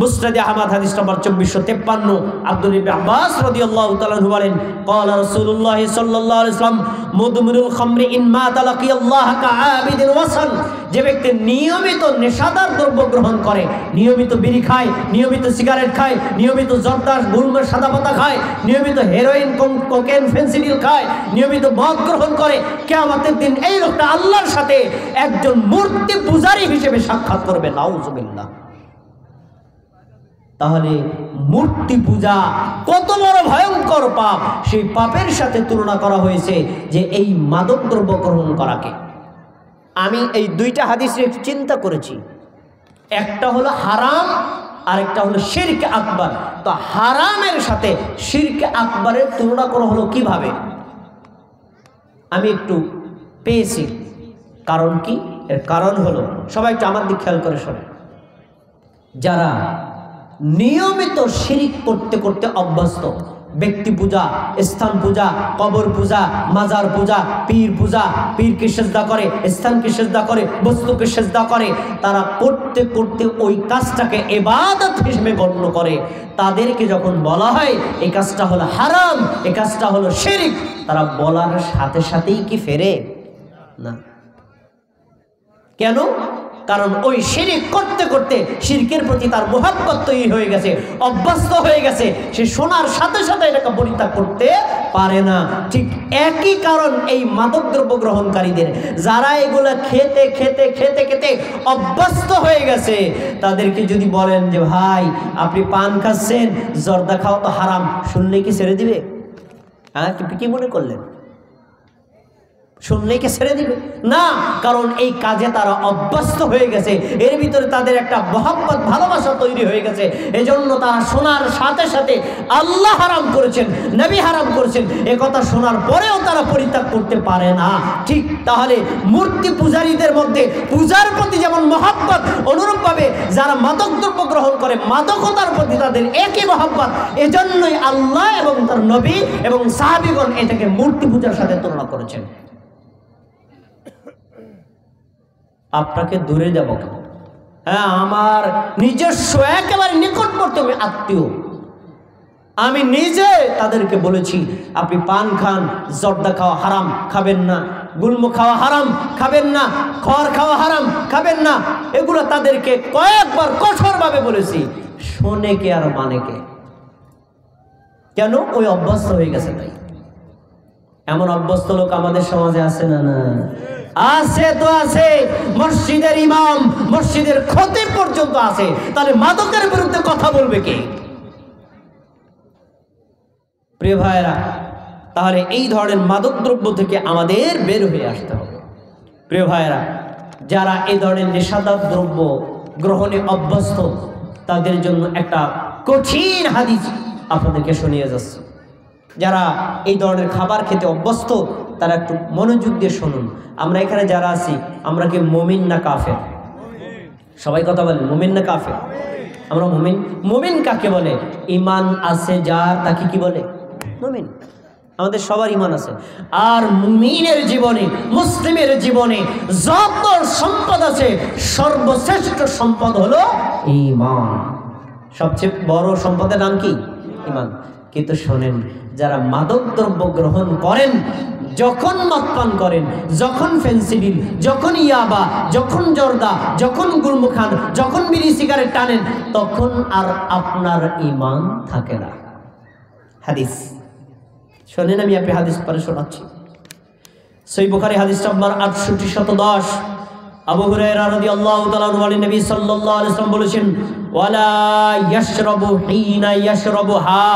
মুসনাদে আহমদ হাদিস নম্বর 2453 আব্দুল ইবনে আব্বাস রাদিয়াল্লাহু তাআলা আনহু বলেন ক্বালা রাসূলুল্লাহ সাল্লাল্লাহু আলাইহি ওয়াসাল্লাম মুদমিনুল খামরি ইন মা তালাকিয়াল্লাহ কাআবিদিন ওয়াসান, যে ব্যক্তি নিয়মিত নেশাদার দ্রব্য গ্রহণ করে, নিয়মিত বিড়ি খায়, নিয়মিত সিগারেট খায়, নিয়মিত জর্দা গুলমের সাদা পাতা খায়, নিয়মিত হেরোইন কোকেন ফেন্সিডিল খায়, নিয়মিত মদ গ্রহণ করে, কিয়ামতের দিন এই লোকটা আল্লাহর সাথে একজন মূর্তি পূজারী হিসেবে সাক্ষাৎ করবে। নাউজুবিল্লাহ। তাহলে মূর্তি পূজা কত বড় ভয়ঙ্কর পাপ, সেই পাপের সাথে তুলনা করা হয়েছে যে এই মাদক দ্রব্য গ্রহণ করাকে। আমি এই দুইটা হাদিসে একটু চিন্তা করেছি, একটা হলো হারাম আর একটা হলো শিরক আকবার। তো হারামের সাথে শিরক আকবরের তুলনা করা হলো কিভাবে, আমি একটু পেয়েছি। কারণ কি? এর কারণ হলো, সবাই একটু আমার দিক খেয়াল করে শোনে, যারা নিয়মিত শিরিক করতে করতে অভ্যস্ত, ব্যক্তি পূজা, স্থান পূজা, কবর পূজা, মাজার পূজা, পীর পূজা, পীরকে সেজদা করে, স্থানকে সেজদা করে, বস্তুকে সেজদা করে, তারা করতে করতে ওই কাজটাকে ইবাদত হিসেবে গণ্য করে। তাদেরকে যখন বলা হয় এই কাজটা হলো হারাম, এই কাজটা হলো শিরিক, তারা বলার সাথে সাথেই কি ফেরে না? কেন? কারণ ওই শিরক করতে করতে শিরকের প্রতি তার মুহাব্বত তৈরি হয়ে গেছে, অভ্যস্ত হয়ে গেছে, সে শোনার সাথে সাথে এটাকে পরিত্যাগ করতে পারে না। ঠিক একই কারণ এই মাদকদ্রব্য গ্রহণকারীদের, যারা এগুলা খেতে খেতে খেতে খেতে অভ্যস্ত হয়ে গেছে, তাদেরকে যদি বলেন যে ভাই আপনি পান খাচ্ছেন, জর্দা খাওয়া তো হারাম, শুনলে কি ছেড়ে দিবে? হ্যাঁ, কি মনে করলেন? শুনলেই কি ছেড়ে দিবে? না, কারণ এই কাজে তারা অভ্যস্ত হয়ে গেছে, এর ভিতরে তাদের একটা মহব্বত ভালোবাসা তৈরি হয়ে গেছে। এজন্য তারা শোনার সাথে সাথে আল্লাহ হারাম করেছেন, নবী হারাম করেছেন এ কথা শোনার পরেও তারা পরিত্যাগ করতে পারে না। ঠিক তাহলে মূর্তি পূজারীদের মধ্যে পূজার প্রতি যেমন মহব্বত, অনুরূপভাবে যারা মাদক দ্রব্য গ্রহণ করে মাদকতার প্রতি তাদের একই মহব্বত। এজন্যই আল্লাহ এবং তার নবী এবং সাহাবীগণ এটাকে মূর্তি পূজার সাথে তুলনা করেছেন। আপনাকে দূরে যাব কেন? হ্যাঁ, আমার নিজস্ব একেবারে নিকটবর্তী আত্মীয়, আমি নিজে তাদেরকে বলেছি আপনি পান খান, জর্দা খাওয়া হারাম, খাবেন না, গুলম খাওয়া হারাম, খাবেন না, খড় খাওয়া হারাম, খাবেন না। এগুলো তাদেরকে কয়েকবার কঠোরভাবে বলেছি, শোনে কে আর মানে কে? কেন? ওই অভ্যস্ত হয়ে গেছে। তাই এমন অভ্যস্ত লোক আমাদের সমাজে আছে না? না আছে তো আছে। মসজিদের ইমাম, মসজিদের খতিব পর্যন্ত আছে। তাহলে মাদকের বিরুদ্ধে কথা বলবে কে? প্রিয় ভাইরা, তাহলে এই ধরনের মাদক দ্রব্য থেকে আমাদের বের হয়ে আসতে হবে। প্রিয় ভাইরা, যারা এই ধরনের নেশাদার দ্রব্য গ্রহণে অভ্যস্ত, তাদের জন্য একটা কঠিন হাদিস আপনাদেরকে শুনিয়ে যাচ্ছে। যারা এই ধরনের খাবার খেতে অভ্যস্ত তারা একটু মনোযোগ দিয়ে শুনুন। আমরা এখানে যারা আছি, আমরা কি মুমিন না কাফের? সবাই কথা বলেন, মুমিন না কাফের? আমরা মুমিন। মুমিন কাকে বলে? ঈমান আছে যার, তাকে কি বলে? মুমিন। আমাদের সবার ঈমান আছে। আর মুমিনের জীবনে, মুসলিমের জীবনে যত সম্পদ আছে, সর্বশ্রেষ্ঠ সম্পদ হলো ঈমান। সবচেয়ে বড় সম্পদের নাম কি? ঈমান। কিন্তু শোনেন, যারা মাদক দ্রব্য গ্রহণ করেন, যখন মদ পান করেন, যখন ফেন্সিডিল, যখন ইয়াবা, যখন জর্দা, যখন গুলম খান, যখন বিড়ি সিগারেট টানেন, তখন আর আপনার ঈমান থাকে না। হাদিস শোনেন, আমি আপনি হাদিস পরে শোনাচ্ছি। সহিহ বুখারী হাদিস নম্বর 6810, আবু হুরায়রা রাদিয়াল্লাহু তাআলা আনহু বলেন, নবী সাল্লাল্লাহু আলাইহি ওয়াসাল্লাম বলেছেন, ওয়ালা ইয়াশরাবু হিনা ইয়াশরাবুহা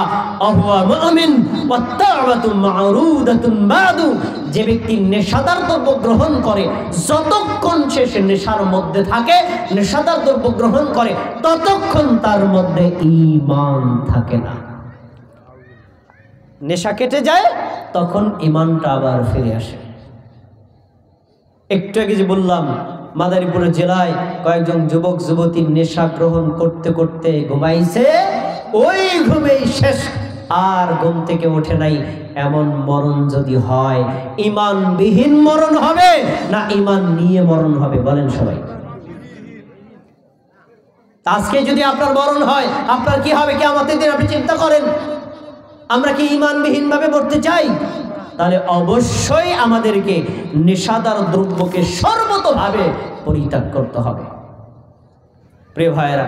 আহুয়া মুমিন ওয়া তা'ওয়াতু মা'রুদাতুন বাদু। যে ব্যক্তি নেশাদার দ্রব্য গ্রহণ করে, যতক্ষণ সে নেশার মধ্যে থাকে, নেশাদার দ্রব্য গ্রহণ করে, ততক্ষণ তার মধ্যে ঈমান থাকে না। নেশা কেটে যায়, তখন ঈমানটা আবার ফিরে আসে। একটু আগে যে বললাম, মাদারীপুর জেলায় কয়েকজন যুবক যুবতী নেশা গ্রহণ করতে করতে ঘুমাইছে, ওই ঘুমেই শেষ, আর ঘুম থেকে ওঠে নাই। এমন মরণ যদি হয়, ঈমানবিহীন মরণ হবে না ঈমান নিয়ে মরণ হবে? বলেন সবাই। আজকে যদি আপনার মরণ হয়, আপনার কি হবে কিয়ামতের দিন আপনি চিন্তা করেন। আমরা কি ঈমানবিহীন ভাবে মরতে চাই? তাহলে অবশ্যই আমাদেরকে নেশাদার দ্রব্যকে সর্বতোভাবে পরিত্যাগ করতে হবে। প্রিয় ভাইয়েরা,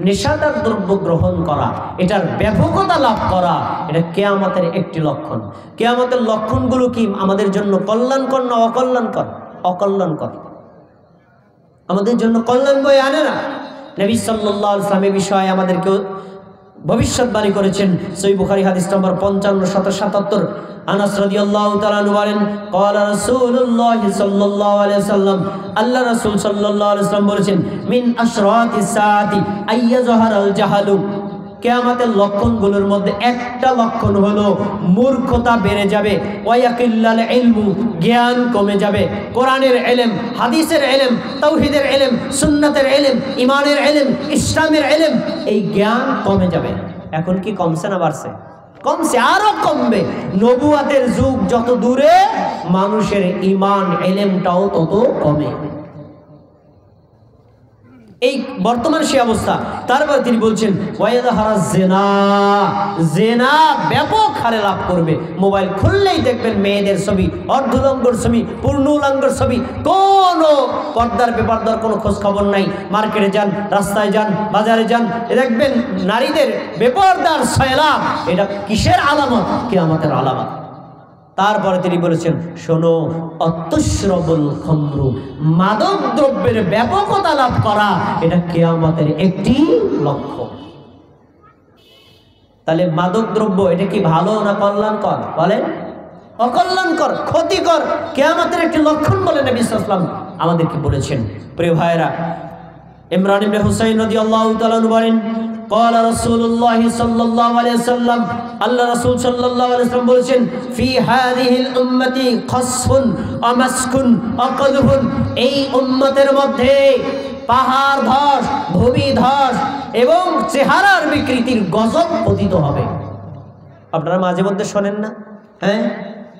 নেশাদার দ্রব্য গ্রহণ করা, এটার ব্যাপকতা লাভ করা, এটা কিয়ামতের একটি লক্ষণ। কিয়ামতের লক্ষণগুলো কি আমাদের জন্য কল্যাণকর না অকল্যাণকর? অকল্যাণকর। আমাদের জন্য কল্যাণ বয়ে আনে না। নবী সাল্লাল্লাহু আলাইহি ওয়াসাল্লাম বিষয়ে আমাদেরকে ভবিষ্যৎবাণী করেছেন। সহিহ বুখারী হাদিস নম্বর 5577। আনাস রাদিয়াল্লাহু তাআলা আনহু বলেন, ক্বালা রাসূলুল্লাহ সাল্লাল্লাহু আলাইহি ওয়াসাল্লাম, আল্লাহ রাসূল সাল্লাল্লাহু আলাইহি ওয়াসাল্লাম বলেছেন, মিন আশরাতিস সাআতি আইয়াজহারাল জাহালু, কিয়ামতের লক্ষণগুলোর মধ্যে একটা লক্ষণ হলো মূর্খতা বেড়ে যাবে, ওয়ায়াকিল্লাল ইলমু, জ্ঞান কমে যাবে। কোরআনের ইলম, হাদিসের ইলম, তাওহীদের ইলম, সুন্নাতের ইলম, ঈমানের ইলম, ইসলামের ইলম, এই জ্ঞান কমে যাবে। এখন কি কমছে না বাড়ছে? কমছে, আরো কমবে। নবুয়াতের যুগ যত দূরে, মানুষের ঈমান ইলমটাও তত কমে। এই বর্তমান সে অবস্থা। তারপরে তিনি বলছেন জেনা ব্যাপক হারে লাভ করবে। মোবাইল খুললেই দেখবেন মেয়েদের ছবি, অর্ধলঙ্গর ছবি, পূর্ণ উলঙ্গর ছবি, কোনো পর্দার বেপর্দার কোনো খোঁজ খবর নাই। মার্কেটে যান, রাস্তায় যান, বাজারে যান, দেখবেন নারীদের বেপর্দার সয়লাভ। এটা কিসের আলামত? কিয়ামতের আলামত। তারপরে তিনি বলেছেন, শোনো, অতশ্রবুল খামরু, মাদক দ্রব্যের ব্যাপকতা লাভ করা, এটা কিয়ামতের একটি লক্ষ্য। তাহলে মাদক দ্রব্য এটা কি ভালো না কল্যাণকর? বলেন, অকল্যাণকর, ক্ষতিকর, কিয়ামতের একটি লক্ষণ বলে নবী সাল্লাল্লাহু আলাইহি ওয়াসাল্লাম আমাদেরকে বলেছেন। প্রিয় ভাইরা, ইমরান ইবনে হুসাইন রাদিয়াল্লাহু তাআলা বলেন, قال رسول الله صلى الله عليه وسلم, আল্লাহ রাসূল সাল্লাল্লাহু আলাইহি ওয়াসাল্লাম বলেছেন, ফি হাযিহিল উম্মতি খাসফুন ওয়া মাসকুন ওয়া কযফুন, এই উম্মতের মধ্যে পাহাড় ধস, ভূমি ধস এবং চেহারার বিকৃতির গজব পতিত হবে। আপনারা মাঝে মধ্যে শোনেন না? হ্যাঁ,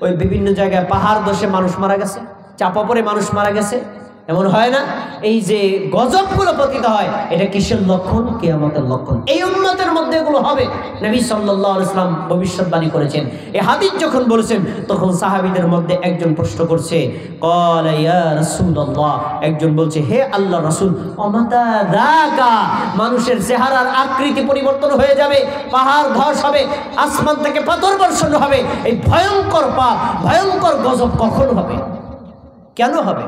ওই বিভিন্ন জায়গায় পাহাড় ধসে মানুষ মারা গেছে, চাপা পড়ে মানুষ মারা গেছে, এমন হয় না? এই যে গজবগুলো পতিত হয়, এটা কিসের লক্ষণ? কিয়ামতের লক্ষণ। এই উম্মতের মধ্যে এগুলো হবে। নবী সাল্লাল্লাহু আলাইহি ওয়াসাল্লাম ভবিষ্যৎবাণী করেছেন। এই হাদিস যখন বলেছেন, তখন সাহাবীদের মধ্যে একজন প্রশ্ন করছে, ক্বালা ইয়া রাসূলুল্লাহ, একজন বলছে, হে আল্লাহর রাসূল, অমাতা দাকা, মানুষের চেহারার আকৃতি পরিবর্তন হয়ে যাবে, পাহাড় ধস হবে, আসমান থেকে পাথর বর্ষণ হবে, এই ভয়ঙ্কর পাপ, ভয়ঙ্কর গজব কখন হবে? কেন হবে?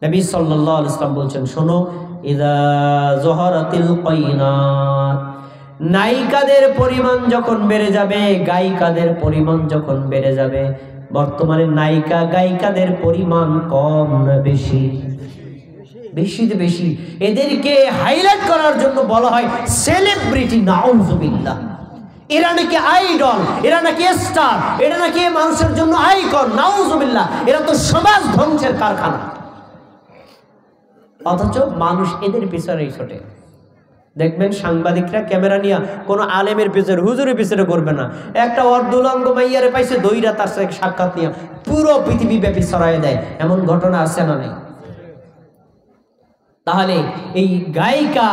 নবী সাল্লাল্লাহু আলাইহি ওয়াসাল্লাম বলছেন, শোনো, ইযা যহারাতিল কায়নাত, নায়িকাদের পরিমাণ যখন বেড়ে যাবে, গায়িকাদের পরিমাণ যখন বেড়ে যাবে। বর্তমানে নায়িকা গায়িকাদের পরিমাণ কম না বেশি? বেশিতে বেশি। এদেরকে হাইলাইট করার জন্য বলা হয় সেলিব্রিটি, নাউযুবিল্লাহ। এরা নাকি আইডল, এরা নাকি স্টার, এরা নাকি মানুষের জন্য আইকন, নাউযুবিল্লাহ। এরা তো সমাজ ধ্বংসের কারখানা। অথচ মানুষ এদের পিছনেই ছোটে। দেখবেন সাংবাদিকরা ক্যামেরা নিয়ে কোনো আলেমের পিছনে, হুজুরের পিছনে করবে না। একটা অর্ধুলঙ্গ মাইয়ারে পাইছে, দইরা তার সাথে সাক্ষাৎ নিয়ে পুরো পৃথিবী ব্যাপী ছড়ায় দেয়। এমন ঘটনা আছে না নেই? তাহলে এই গায়িকা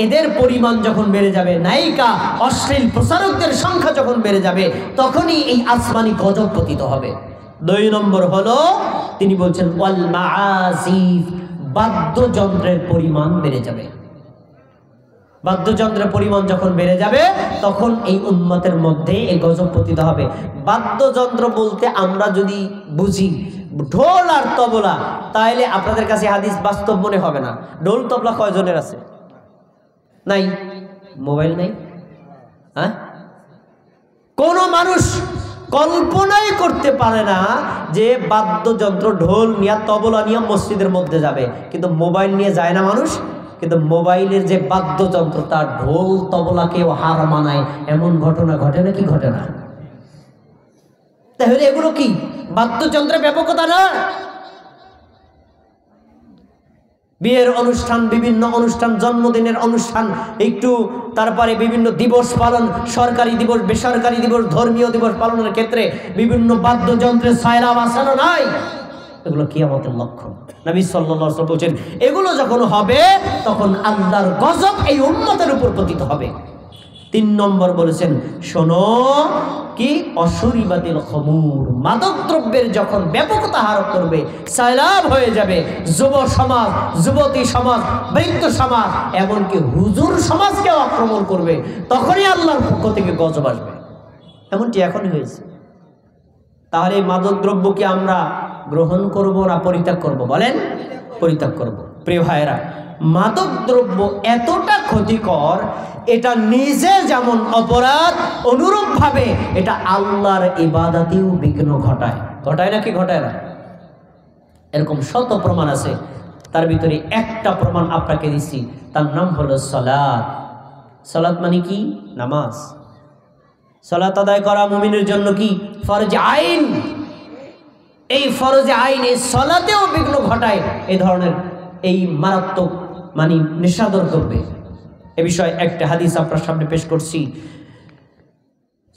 এদের পরিমাণ যখন বেড়ে যাবে, নায়িকা অশ্লীল প্রচারকদের সংখ্যা যখন বেড়ে যাবে, তখনই এই আসমানি গজব পতিত হবে। 2 নম্বর হলো, তিনি বলছেন ওয়াল মাআসিফ, বাদ্যযন্ত্রের পরিমাণ বেড়ে যাবে। বাদ্যযন্ত্রের পরিমাণ যখন বেড়ে যাবে, তখন এই উম্মতের মধ্যে এই গজব পতিত হবে। বাদ্যযন্ত্র বলতে আমরা যদি বুঝি ঢোল আর তবলা, তাহলে আপনাদের কাছে হাদিস বাস্তব মনে হবে না। ঢোল তবলা কয়জনের আছে? নাই। মোবাইল নাই? হ্যাঁ, কোন মানুষ কল্পনাই করতে পারে না যে বাদ্যযন্ত্র ঢোল নিয়ে, তবলা নিয়ে মসজিদের মধ্যে যাবে, কিন্তু মোবাইল নিয়ে যায় না মানুষ। কিন্তু মোবাইলের যে বাদ্যযন্ত্র, তার ঢোল তবলাকেও হার মানায়, এমন ঘটনা ঘটে না? কি ঘটে না? তাহলে এগুলো কি বাদ্যযন্ত্রের ব্যাপকতা না? বিয়ের অনুষ্ঠান, বিভিন্ন অনুষ্ঠান, জন্মদিনের অনুষ্ঠান, একটু তারপরে বিভিন্ন দিবস পালন, সরকারি দিবস, বেসরকারি দিবস, ধর্মীয় দিবস পালনের ক্ষেত্রে বিভিন্ন বাদ্যযন্ত্রের ছায়া বাসানো নাই। এগুলো কিয়ামতের লক্ষণ। নবী সাল্লাল্লাহু আলাইহি ওয়াসাল্লাম বলেন এগুলো যখন হবে তখন আল্লাহর গজব এই উম্মতের উপর পতিত হবে। 3 নম্বর বলেছেন শোনো কি অশরিবাতিল খমুর, মাদক দ্রব্যের যখন ব্যাপকতা হার করবে, সাইলাব হয়ে যাবে যুব সমাজ, যুবতী সমাজ, বৃদ্ধ সমাজ, এমনকি হুজুর সমাজকেও আক্রমণ করবে, তখনই আল্লাহর পক্ষ থেকে গজব আসবে। এমনটি এখনই হয়েছে। তাহলে এই মাদক দ্রব্যকে আমরা গ্রহণ করব না পরিত্যাগ করব? বলেন, পরিত্যাগ করব। প্রিয় ভাইয়েরা, মাদক দ্রব্য এতটা ক্ষতিকর, এটা নিজে যেমন অপরাধ, অনুরূপভাবে এটা আল্লাহর ইবাদতেও বিঘ্ন ঘটায়। ঘটায় নাকি ঘটায় না? এরকম শত প্রমাণ আছে, তার ভিতরে একটা প্রমাণ আপনাকে দিচ্ছি, তার নাম হলো সালাত। সালাত মানে কি? নামাজ। সালাত আদায় করা মুমিনের জন্য কি? ফরজ আইন। এই ফরজ আইন, এই সালাতেও বিঘ্ন ঘটায় এই ধরনের এই মারাত্মক মানে নেশাদর দ্রব্যে। এ বিষয়ে একটা হাদিস আপনার সামনে পেশ করছি।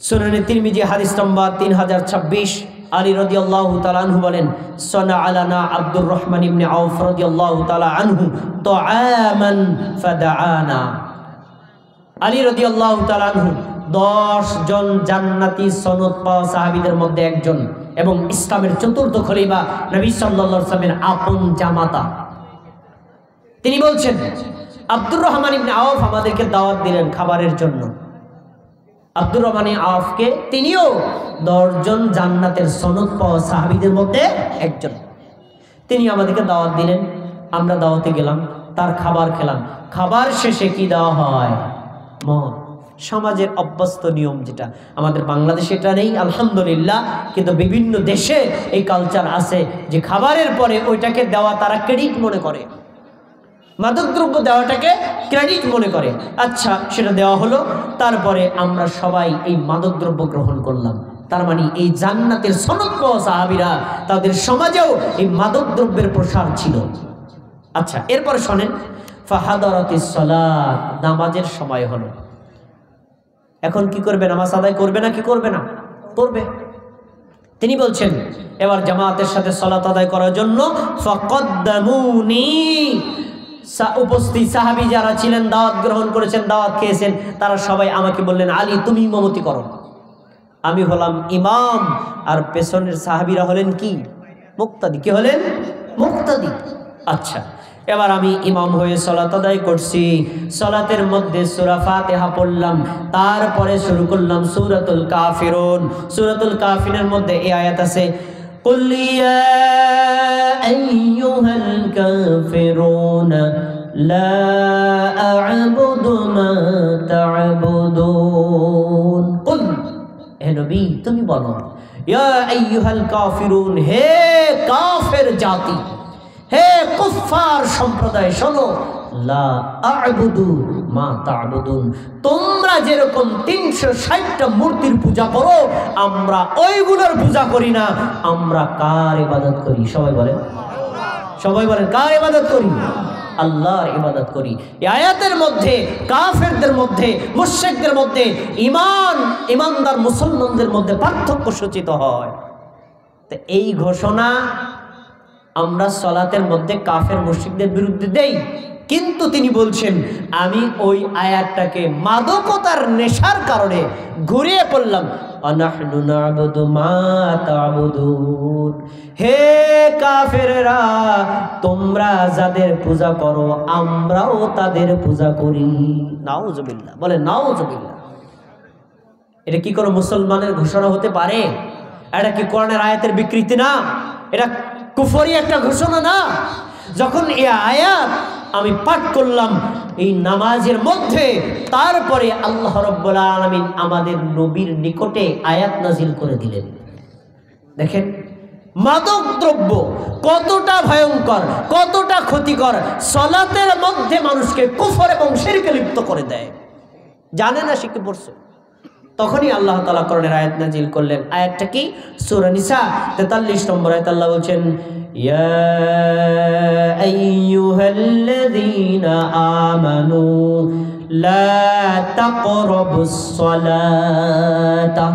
সুনানে তিরমিজি হাদিস নম্বর 3026। আলী রাদিয়াল্লাহু তাআলা আনহু বলেন, সানা আলানা আব্দুর রহমান ইবনে আউফ রাদিয়াল্লাহু তাআলা আনহু তুআমান ফাদাআনা। আলী রাদিয়াল্লাহু তাআলা আনহু 10 জন জান্নাতি সনদ পাওয়া সাহাবীদের মধ্যে একজন এবং ইসলামের চতুর্থ খলিফা নবী সাল্লাল্লাহু আলাইহি ওয়াসাল্লামের আপন জামাতা। তিনি বলছেন, আব্দুর রহমান ইবনে আউফ আমাদেরকে দাওয়াত দিলেন খাবারের জন্য। আব্দুর রহমান আউফকে তিনিও 10 জন জান্নাতের সনদ পাওয়া সাহাবীদের মধ্যে একজন। তিনি আমাদেরকে দাওয়াত দিলেন, আমরা দাওয়াতে গেলাম, তার খাবার খেলাম। খাবার শেষে কি দেওয়া হয়? মদ। সমাজের অভ্যস্ত নিয়ম, যেটা আমাদের বাংলাদেশে এটা নেই আলহামদুলিল্লাহ, কিন্তু বিভিন্ন দেশে এই কালচার আছে যে খাবারের পরে ওইটাকে দেওয়া তারা ক্রেডিট মনে করে, মাদকদ্রব্য দেওয়াটাকে ক্রেডিট মনে করে। আচ্ছা, সেটা দেওয়া হলো, তারপরে আমরা সবাই এই মাদকদ্রব্য গ্রহণ করলাম। তার মানে এই জান্নাতের সনদ পাওয়া সাহাবীরা, তাদের সমাজেও এই মাদকদ্রব্যের প্রসার ছিল। আচ্ছা, এরপরে শোনেন, ফাহাদারাতিস সালাত, নামাজের সময় হলো। এখন কি করবে? নামাজ আদায় করবে না কি করবে না? করবে। তিনি বলছেন এবার জামাতের সাথে সালাত আদায় করার জন্য ফাকাদ্দামুনি, উপস্থিত সাহাবী যারা ছিলেন, দাওয়াত গ্রহণ করেছেন, দাওয়াত খেয়েছেন, তারা সবাই আমাকে বললেন, আলী তুমি ইমামতি করো। আমি হলাম ইমাম, আর পেছনের সাহাবীরা হলেন কি? মুক্তাদি। কি হলেন? মুক্তাদি। আচ্ছা, এবার আমি ইমাম হয়ে সালাত আদায় করছি। সালাতের মধ্যে সূরা ফাতিহা পড়লাম, তারপরে শুরু করলাম সূরাতুল কাফিরুন। সূরাতুল কাফিরের মধ্যে এই আয়াত আছে, কুল ইয়া আইয়ুহাল কাফিরুন লা আ'বুদু মা তা'বুদুন। কুল, হে নবী তুমি বলো, ইয়া আইয়ুহাল কাফিরুন, হে কাফের জাতি, হে কুফফার সম্প্রদায়, শোনো, লা আ'বুদু মা তা'বুদুন, তোমরা যেরকম 360টা মূর্তির পূজা করো, আমরা ওইগুলোর পূজা করি না। আমরা কার ইবাদত করি? সবাই বলেন, সবাই বলেন, কার ইবাদত করি? আল্লাহর ইবাদত করি। এই আয়াতের মধ্যে কাফেরদের মধ্যে, মুশরিকদের মধ্যে, ইমানদার মুসলমানদের মধ্যে পার্থক্য সূচিত হয়। তো এই ঘোষণা আমরা সালাতের মধ্যে কাফের মুশরিকদের বিরুদ্ধে দেই, কিন্তু তিনি বলছেন আমি ওই আয়াতটাকে মাদকতার নেশার কারণে ঘুরিয়ে পড়লাম, আনাহনু না'বুদু মা তা'বুদুন, হে কাফেররা তোমরা যাদের পূজা করো আমরাও তাদের পূজা করি। নাউজুবিল্লাহ, বলে নাউজুবিল্লাহ। এটা কি কোনো মুসলমানের ঘোষণা হতে পারে? এটা কি কোরআনের আয়াতের বিকৃতি না? এটা কুফরি একটা ঘোষণা না? যখন এই আয়াত আমি পাঠ করলাম এই নামাজের মধ্যে, তারপরে আল্লাহ রাব্বুল আলামিন আমাদের নবীর নিকটে আয়াত নাজিল করে দিলেন। দেখেন মাদক দ্রব্য কতটা ভয়ঙ্কর, কতটা ক্ষতিকর, সালাতের মধ্যে মানুষকে কুফর এবং শিরকে লিপ্ত করে দেয়। জানে না, শিখে পড়ছে। তখনই আল্লাহ তাআলা কোরআনের আয়াত নাজিল করলেন। আয়াতটা কি? সূরা নিসা 43 নম্বর আয়াত। আল্লাহ বলছেন, ইয়া আইয়ুহাল্লাযীনা আমানু লা তাকরাবুস সালাতা,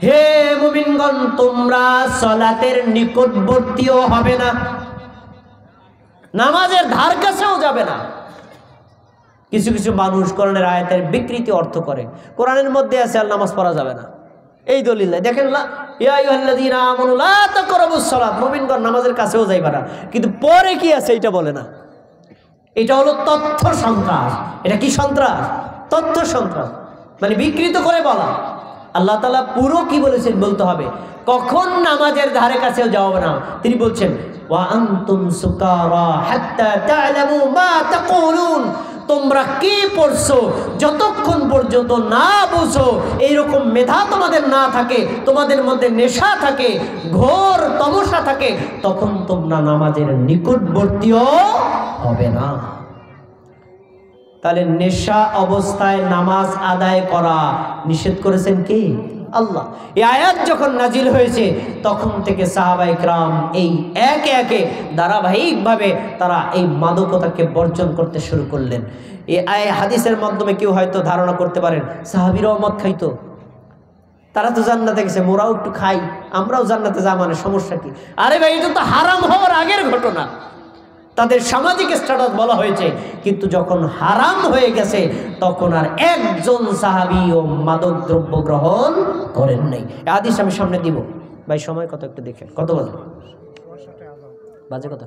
হে মুমিন মুমিনগণ তোমরা সালাতের নিকটবর্তীও হবে না, নামাজের ধার কাছেও যাবে না। কিছু কিছু মানুষ কোরআনের আয়াতের বিকৃতি অর্থ করে। কোরআনের মধ্যে আছে আর নামাজ পড়া যাবে না, এই দলিল নাই। দেখেন ইয়া আইয়ুহাল্লাযীনা আমানু লা তাকরাবুস সালাত, মুমিনগণ নামাজের কাছেও যাইবা না, কিন্তু পরে কি আছে এটা বলে না। এটা হলো তথ্য সন্ত্রাস। এটা কি সন্ত্রাস? তথ্য সন্ত্রাস, মানে বিকৃত করে বলা। আল্লাহ তাআলা পুরো কি বলেছেন বলতে হবে। কখন নামাজের ধারে কাছেও যাওয়া না, তিনি বলছেন ওয়া আনতুম সুকারা হাত্তা তা'লামু মা তাকুলুন, তোমরা কি পড়ছো যতক্ষণ পর্যন্ত না বুঝো, এইরকম মেধা তোমাদের না থাকে, তোমাদের মধ্যে নেশা থাকে, ঘোর তমসা থাকে, তখন তোমরা নামাজের নিকটবর্তীও হবে না। তাহলে নেশা অবস্থায় নামাজ আদায় করা নিষেধ করেছেন কে? আল্লাহ। এই আয়াত যখন নাজিল হয়েছে তখন থেকে সাহাবায়ে কেরাম এই একে একে ধারাবাহিকভাবে তারা এই মাদকতাকে বর্জন করতে শুরু করলেন। এই হাদিসের মাধ্যমে কেউ হয়তো ধারণা করতে পারেন সাহাবীরাও মদ খাইতো, তারা তো জান্নাতে গেছে, মোরাও একটু খাই, আমরাও জান্নাতে যা, মানে সমস্যা কি? আরে ভাই, এটা তো হারাম হওয়ার আগের ঘটনা, তাদের সামাজিক স্ট্যাটাস বলা হয়েছে। কিন্তু যখন হারাম হয়ে গেছে তখন আর একজন সাহাবীও মাদক দ্রব্য গ্রহণ করেন নাই। এই হাদিস আমি সামনে দিব। ভাই সময় কত একটু দেখেন, কত বাজে? বাজে কত?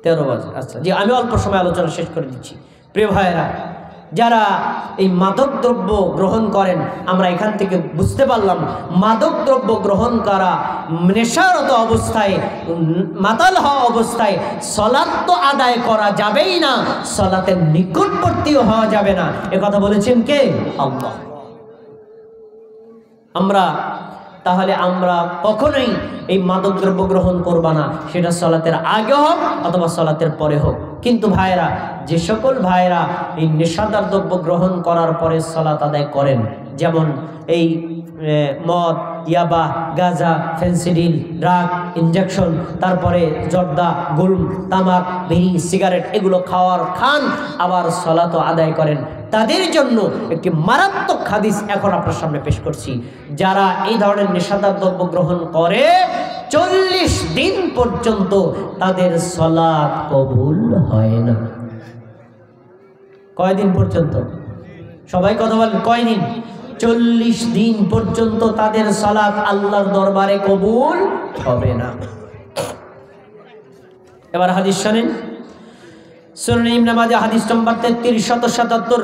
13 বাজে। আচ্ছা জি, আমি অল্প সময় আলোচনা শেষ করে দিচ্ছি। প্রিয় ভাইয়েরা, যারা এই মাদক দ্রব্য গ্রহণ করেন, আমরা এখান থেকে বুঝতে পারলাম মাদক দ্রব্য গ্রহণ করা, নেশারত অবস্থায়, মাতাল হওয়া অবস্থায় সালাত তো আদায় করা যাবেই না, সালাতের নিকটবর্তীও হওয়া যাবে না। এ কথা বলেছেন কে? আল্লাহ। তাহলে আমরা কখনোই এই মাদক দ্রব্য গ্রহণ করবা না, সেটা সালাতের আগে হোক অথবা সালাতের পরে হোক। কিন্তু ভাইরা, যে সকল ভাইরা এই নেশাদার দ্রব্য গ্রহণ করার পরে সালাত আদায় করেন, যেমন এই মদ, ইয়াবা, গাঁজা, ফেন্সিডিল, ড্রাগ, ইনজেকশন, তারপরে জর্দা, গুল, তামাক, বিড়ি, সিগারেট, এগুলো খান আবার সালাতও আদায় করেন, তাদের জন্য একটি মারাত্মক হাদিস এখন আপনার সামনে পেশ করছি। যারা এই ধরনের নেশাদার দ্রব্য গ্রহণ করে 40 দিন পর্যন্ত তাদের সালাত কবুল হয় না। কয়দিন পর্যন্ত? সবাই কথা বলেন, কয়দিন? 40 দিন পর্যন্ত তাদের সালাত আল্লাহর দরবারে কবুল হবে না। এবার হাদিস শুনেন। সুনান ইবনে মাজাহ হাদিস নম্বর 3377,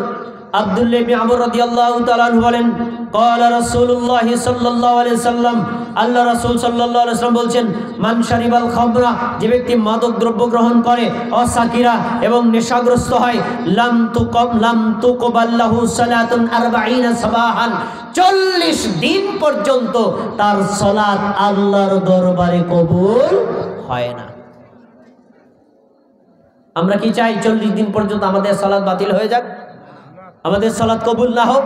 আব্দুল্লাহ ইবনে আমর রাদিয়াল্লাহু তাআলা আনহু বলেন, ক্বালা রাসূলুল্লাহ সাল্লাল্লাহু আলাইহি সাল্লাম, আল্লাহ রাসূল সাল্লাল্লাহু আলাইহি সাল্লাম বলছেন, মান শারিবাল খামরা, যে ব্যক্তি মাদক দ্রব্য গ্রহণ করে, অসাকিরা এবং নেশাগ্রস্ত হয়, লাম তুকবাল্লাহু সালাতুন 40 সাবাহান, 40 দিন পর্যন্ত তার সালাত আল্লাহর দরবারে কবুল হয় না। আমরা কি চাই 40 দিন পর্যন্ত আমাদের সালাত বাতিল হয়ে যাক, আমাদের সালাত কবুল না হোক?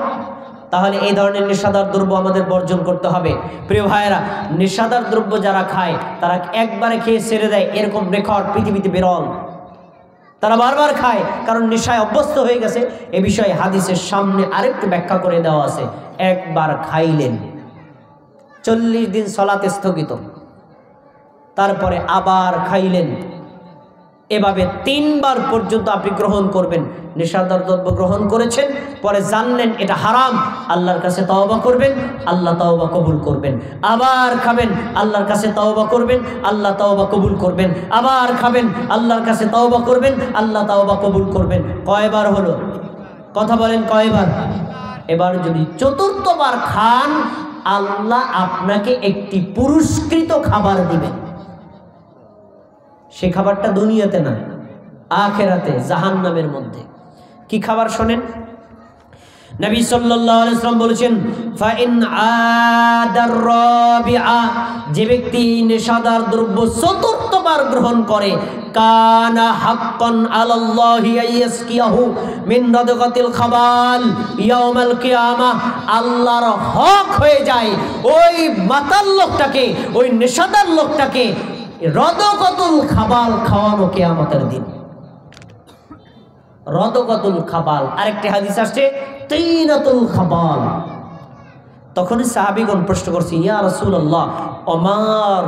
তাহলে এই ধরনের নেশাদার দ্রব্য আমাদের বর্জন করতে হবে। প্রিয় ভাইয়েরা, নেশাদার দ্রব্য যারা খায় তারা একবারে খেয়ে ছেড়ে দেয়, এরকম রেকর্ড পৃথিবীতে বিরল। তারা বারবার খায় কারণ নেশায় অভ্যস্ত হয়ে গেছে। এ বিষয়ে হাদিসের সামনে আরেকটু ব্যাখ্যা করে দেওয়া আছে। একবার খাইলেন, 40 দিন সালাত স্থগিত, তারপরে আবার খাইলেন, এভাবে 3 বার পর্যন্ত আপনি গ্রহণ করবেন। নেশাদার দ্রব্য গ্রহণ করেছেন, পরে জানলেন এটা হারাম, আল্লাহর কাছে তওবা করবেন, আল্লাহ তওবা কবুল করবেন। আবার খাবেন, আল্লাহর কাছে তওবা করবেন, আল্লাহ তওবা কবুল করবেন। আবার খাবেন, আল্লাহর কাছে তওবা করবেন, আল্লাহ তওবা কবুল করবেন। কয়বার হলো? কথা বলেন, কয়বার? এবার যদি 4র্থবার খান, আল্লাহ আপনাকে একটি পুরস্কৃত খাবার দিবেন। সে খাবারটা দুনিয়াতে না, আখিরাতে, জাহান্নামের মধ্যে। কি খাবার শোনেন? নবী সাল্লাল্লাহু আলাইহি ওয়াসাল্লাম বলেছেন, ফা ইন আদার রাবিআ, যে ব্যক্তি নেশাদার দ্রব্য 4র্থবার গ্রহণ করে, কানা হাক্কান আলাল্লাহি আইয়াসকিয়াহু মিন রাদগাতিল খাবাল ইয়াউমাল কিয়ামাহ, আল্লাহর হক হয়ে যায় ওই মাতাল লোকটাকে, ওই নেশাদার লোকটাকে রদগাতুল খাবাল খাওয়ানো কিয়ামতের দিন। রদগাতুল খাবাল। আরেকটি হাদিস আসছে তিনাতুল খাবাল। তখনই সাহাবীগণ প্রশ্ন করছে, ইয়া রাসূলুল্লাহ ওমা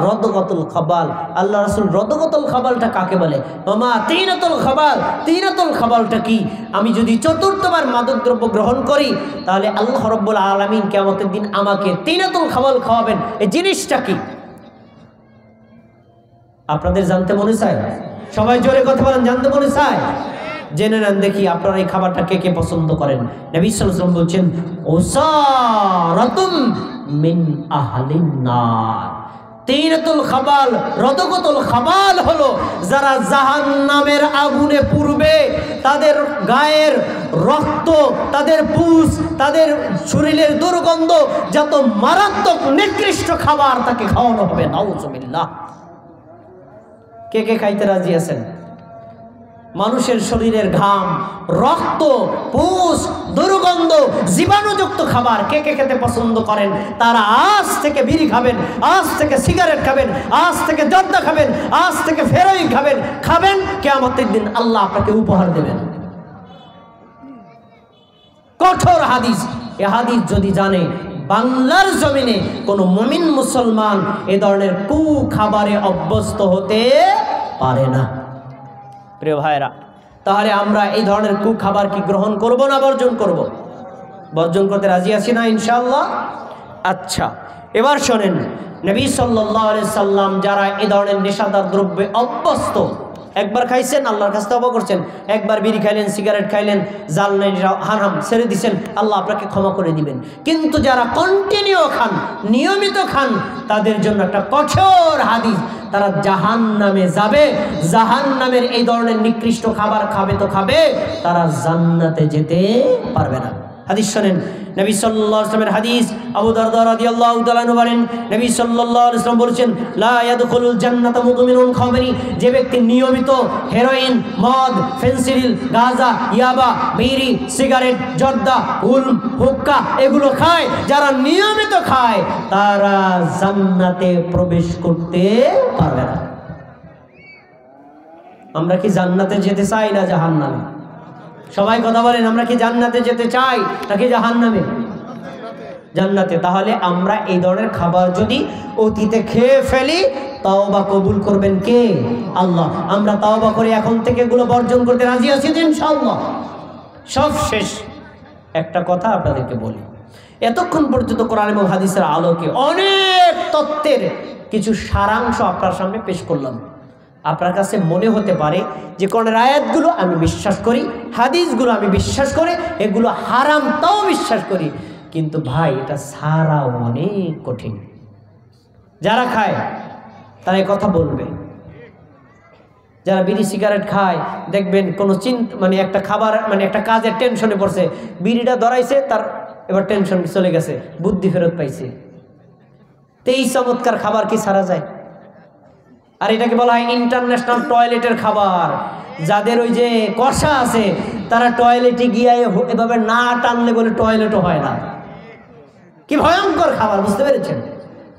রদগাতুল খাবাল, আল্লাহ রাসূল রদগাতুল খাবালটা কাকে বলে? ওমা তিনাতুল খাবাল, তিনাতুল খাবালটা কি? আমি যদি চতুর্থবার মাদকদ্রব্য গ্রহণ করি তাহলে আল্লাহ রাব্বুল আলামিন কিয়ামতের দিন আমাকে তিনাতুল খাবাল খাওয়াবেন, এই জিনিসটা কি? আপনাদের জানতে মনে চায়? সবাই জোরে কথা বলেন, জানতে মনে চায়? জেনে নেন দেখি আপনারা এই খাবারটা কে কে পছন্দ করেন। নবী সাল্লাল্লাহু আলাইহি ওয়াসাল্লাম বলছেন, উসারাতুম মিন আহলিন নার। তিনাতুল খাবাল, রদগাতুল খাবাল হলো যারা জাহান্নামের আগুনে পুড়বে, তাদের গায়ের রক্ত, তাদের পুষ, তাদের শরীরের দুর্গন্ধ, যত মারাত্মক নিকৃষ্ট খাবার তাকে খাওয়ানো হবে। নাউযুবিল্লাহ। কে কে খাইতে রাজি আছেন? মানুষের শরীরের ঘাম, রক্ত, পুষ, দুর্গন্ধ, জীবাণুযুক্ত খাবার কে কে খেতে পছন্দ করেন? তারা আজ থেকে বিড়ি খাবেন, আজ থেকে সিগারেট খাবেন, আজ থেকে জর্দা খাবেন, আজ থেকে ফেরোইন খাবেন। খাবেন, কিয়ামতের দিন আল্লাহ আপনাকে উপহার দেবেন। কঠোর হাদিস। এ হাদিস যদি জানে, বাংলার জমিনে কোনো মুমিন মুসলমান এ ধরনের কু খাবারে অভ্যস্ত হতে পারে না। প্রিয় ভাইরা, তাহলে আমরা এই ধরনের কু খাবার কি গ্রহণ করব না বর্জন করব? বর্জন করতে রাজি আছি না ইনশাআল্লাহ? আচ্ছা, এবার শোনেন, নবী সাল্লাল্লাহু আলাইহি সাল্লাম যারা এই ধরনের নেশাদার দ্রব্যে অভ্যস্ত, একবার খাইছেন আল্লাহর কাছে তওবা করছেন, একবার বিড়ি খাইলেন, সিগারেট খাইলেন, জাল নাই হারাম ছেড়ে দিছেন, আল্লাহ আপনাকে ক্ষমা করে দিবেন। কিন্তু যারা কন্টিনিউ খান, নিয়মিত খান, তাদের জন্য একটা কঠোর হাদিস, তারা জাহান্নামে যাবে। জাহান্নামের এই ধরনের নিকৃষ্ট খাবার খাবে তো খাবে, তারা জান্নাতে যেতে পারবে না। হাদিস শোনেন, নবী সাল্লাল্লাহু আলাইহি ওয়াসাল্লামের হাদিস, আবু দারদা রাদিয়াল্লাহু তাআলা আনহু বলেন, নবী সাল্লাল্লাহু আলাইহি ওয়াসাল্লাম বলেছেন, লা ইয়াদখুলুল জান্নাতা মুদমিনুন খামরি, যে ব্যক্তি নিয়মিত হেরোইন, মদ, ফেনসিডিল, গাঁজা, ইয়াবা, বিড়ি, সিগারেট, জর্দা, উলম, হুক্কা এগুলো খায়, যারা নিয়মিত খায় তারা জান্নাতে প্রবেশ করতে পারবে না। আমরা কি জান্নাতে যেতে চাই না জাহান্নামে? সবাই কথা বলেন, আমরা কি জান্নাতে যেতে চাই নাকি জাহান্নামে? জান্নাতে। তাহলে আমরা এই ধরনের খাবার যদি অতীতে খেয়ে ফেলি, তাওবা কবুল করবেন কে? আল্লাহ। আমরা তাওবা করে এখন থেকে এগুলো বর্জন করতে রাজি আছি ইনশাআল্লাহ। সব শেষ একটা কথা আপনাদেরকে বলি, এতক্ষণ পর্যন্ত কোরআন এবং হাদিসের আলোকে অনেক তত্ত্বের কিছু সারাংশ আপনার সামনে পেশ করলাম। আপনার কাছে মনে হতে পারে যে কোরআনের আয়াতগুলো আমি বিশ্বাস করি, হাদিসগুলো আমি বিশ্বাস করি, এগুলো হারাম তাও বিশ্বাস করি, কিন্তু ভাই এটা সারা অনেক কঠিন। যারা খায় তারা এই কথা বলবে। যারা বিড়ি সিগারেট খায় দেখবেন কোনো মানে একটা খাবার, মানে একটা কাজের টেনশনে পড়ছে, বিড়িটা ধরাইছে, তার এবার টেনশন চলে গেছে, বুদ্ধি ফেরত পাইছে। তো এই চমৎকার খাবার কি ছাড়া যায়? আর এটাকে বলা হয় ইন্টারন্যাশনাল টয়লেটের খাবার। যাদের ওই যে কষা আছে, তারা টয়লেটে গিয়ে এভাবে না টানলে বলে টয়লেটও হয় না। কি ভয়ঙ্কর খাবার, বুঝতে পেরেছেন?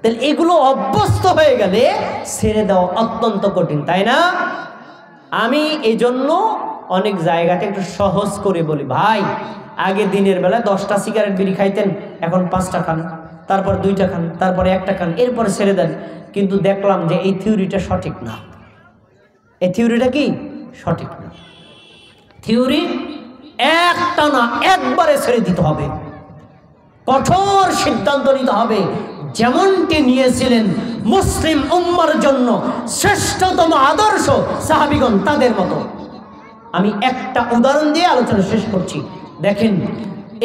তাহলে এগুলো অভ্যস্ত হয়ে গেলে ছেড়ে দেওয়া অত্যন্ত কঠিন, তাই না? আমি এই জন্য অনেক জায়গাতে একটু সহজ করে বলি, ভাই আগে দিনের বেলায় 10টা সিগারেট বিড়ি খাইতেন, এখন 5টা খান, তারপর 2টা খান, তারপরে 1টা খান, এরপরে ছেড়ে দেন। কিন্তু দেখলাম যে এই থিওরিটা সঠিক না। এই থিওরিটা কি সঠিক না? থিওরি একটা না, একবারে ছেড়ে দিতে হবে, কঠোর সিদ্ধান্ত নিতে হবে, যেমনটি নিয়েছিলেন মুসলিম উম্মার জন্য শ্রেষ্ঠতম আদর্শ সাহাবীগণ, তাদের মতো। আমি একটা উদাহরণ দিয়ে আলোচনা শেষ করছি। দেখেন,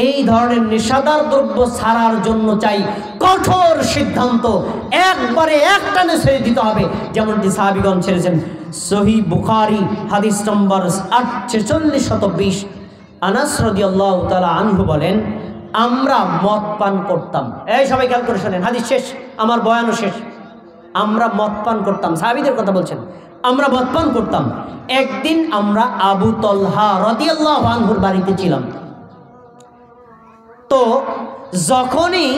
এই ধরনের নেশাদার দ্রব্য ছাড়ার জন্য চাই কঠোর সিদ্ধান্ত, একবারে একটানে ছেড়ে দিতে হবে, যেমনটি সাহাবীগণ ছেড়েছেন। সহিহ বুখারী হাদিস নম্বর 4620, আনাস রাদিয়াল্লাহু তাআলা আনহু বলেন, আমরা মদ পান করতাম। এই সবাই খেয়াল করে শোনেন, হাদিস শেষ, আমার বয়ানও শেষ। আমরা মদ পান করতাম, সাহাবীদের কথা বলছেন। আমরা মদ পান করতাম। একদিন আমরা আবু তলহা রাদিয়াল্লাহু আনহুর বাড়িতে ছিলাম। তো যখনই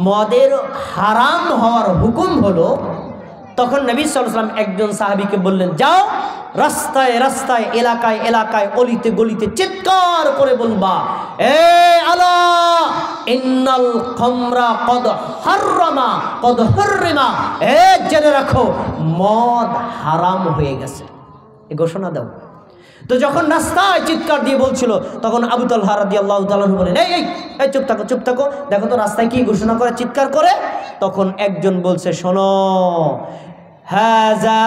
মদের হারাম হওয়ার হুকুম হলো, তখন নবী সাল্লাল্লাহু আলাইহি ওয়াসাল্লাম একজন সাহাবীকে বললেন, যাও রাস্তায় রাস্তায়, এলাকায় এলাকায়, অলিতে গলিতে চিৎকার করে বলবা, এ আলা ইন্নাল খামরা কদ হাররামা কদ হুররিমা, এ জেনে রাখো মদ হারাম হয়ে গেছে, এই ঘোষণা দাও। তো যখন রাস্তায় চিৎকার দিয়ে বলছিল, তখন আবু তালহা রাদিয়াল্লাহু তাআলা বলেন, এই এই এই চুপ থাকো, চুপ থাকো, দেখো তো রাস্তায় কি ঘোষণা করে, চিৎকার করে। তখন একজন বলছে, শোনো, হাযা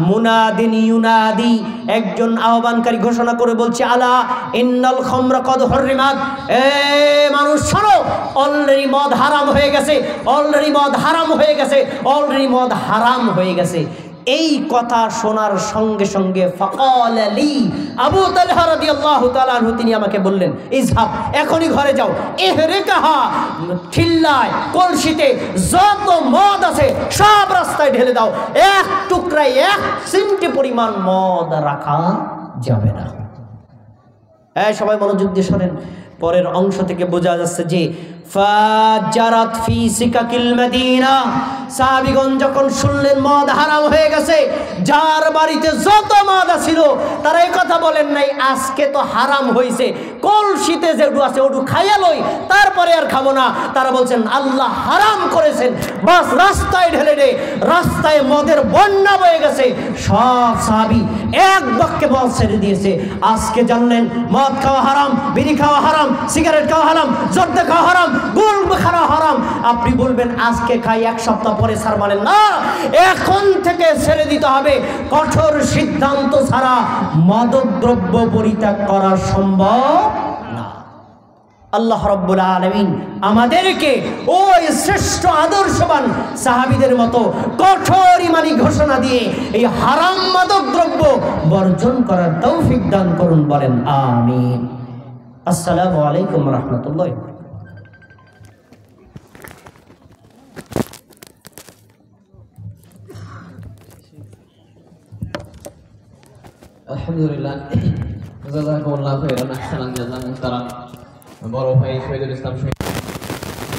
মুনাদিন ইউনাদি, একজন আহ্বানকারী ঘোষণা করে বলছে, আলা ইন্নাল খামরা কদ হুররিমাত, এ মানুষ শোনো, অলরেডি মদ হারাম হয়ে গেছে, অলরেডি মদ হারাম হয়ে গেছে, অলরেডি মদ হারাম হয়ে গেছে। এই কথা শোনার সঙ্গে সঙ্গে ফাকাল লি, আবু তালহা রাদিয়াল্লাহু তাআলা আনহু তিনি আমাকে বললেন, ইজহাব, এখনই ঘরে যাও, ইহরিকাহা, ঠিল্লায় কলসিতে যত মদ আছে সব রাস্তায় ঢেলে দাও, এক টুকরায় এক চিমটি পরিমাণ মদ রাখা যাবে না। সবাই মনোযোগ দিয়ে শোনেন, পরের অংশ থেকে বোঝা যাচ্ছে যে ফাজারাত ফি সিকাকিল মদিনা, সাহাবীগণ যখন শুনলেন মদ হারাম হয়ে গেছে, যার বাড়িতে যত মদ ছিল তারা এই কথা বলেন নাই আজকে তো হারাম হয়েছে, কলসিতে যেটু আছে ওটু খাইয়া লই, তারপরে আর খাবো না। তারা বলছেন আল্লাহ হারাম করেছেন, বাস রাস্তায় ঢেলে দে, রাস্তায় মদের বন্যা বয়ে গেছে। সব সাহাবী এক বাক্যে মদ ছেড়ে দিয়েছে। আজকে জানলেন মদ খাওয়া হারাম, বিড়ি খাওয়া হারাম, সিগারেট খাওয়া হারাম, জর্দা খাওয়া হারাম, গুল খাওয়া হারাম। আপনি বলবেন আজকে খাই, এক সপ্তাহ পরে ছাড়, বলেন না, এখন থেকে ছেড়ে দিতে হবে। কঠোর সিদ্ধান্ত ছাড়া মাদকদ্রব্য পরিত্যাগ করা সম্ভব না। আল্লাহ রাব্বুল আলামিন আমাদেরকে ওই শ্রেষ্ঠ আদর্শবান সাহাবীদের মতো কঠোর ঈমানি ঘোষণা দিয়ে এই হারাম মাদকদ্রব্য বর্জন করার তৌফিক দান করুন, বলেন আমিন। আসসালামু আলাইকুম ওয়া রাহমাতুল্লাহ। আলহামদুলিল্লাহ, জাযাকাল্লাহু খাইরান, আহসানান জাযান মুহতারাম। বড় ভাই শহীদুল ইসলাম শহীদ,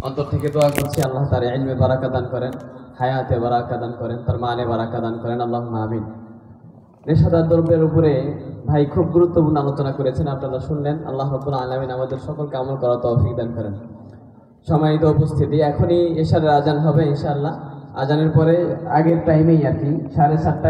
অন্তর থেকে দোয়া করছি আল্লাহ তার ইলমে বারাকা দান করেন, হায়াতে বারাকা দান করেন, তার মানে বারাকা দান করেন, আল্লাহুম্মা আমিন। নেশাদার দ্রব্যের উপরে ভাই খুব গুরুত্বপূর্ণ আলোচনা করেছেন, আপনারা শুনলেন। আল্লাহ রাব্বুল আলামিন আমাদের সকলকে আমল করার তৌফিক দান করেন। সম্মানিত উপস্থিতি, এখনই এশারের আজান হবে ইনশাআল্লাহ। আজানের পরে আগের টাইমেই আর কি 7:30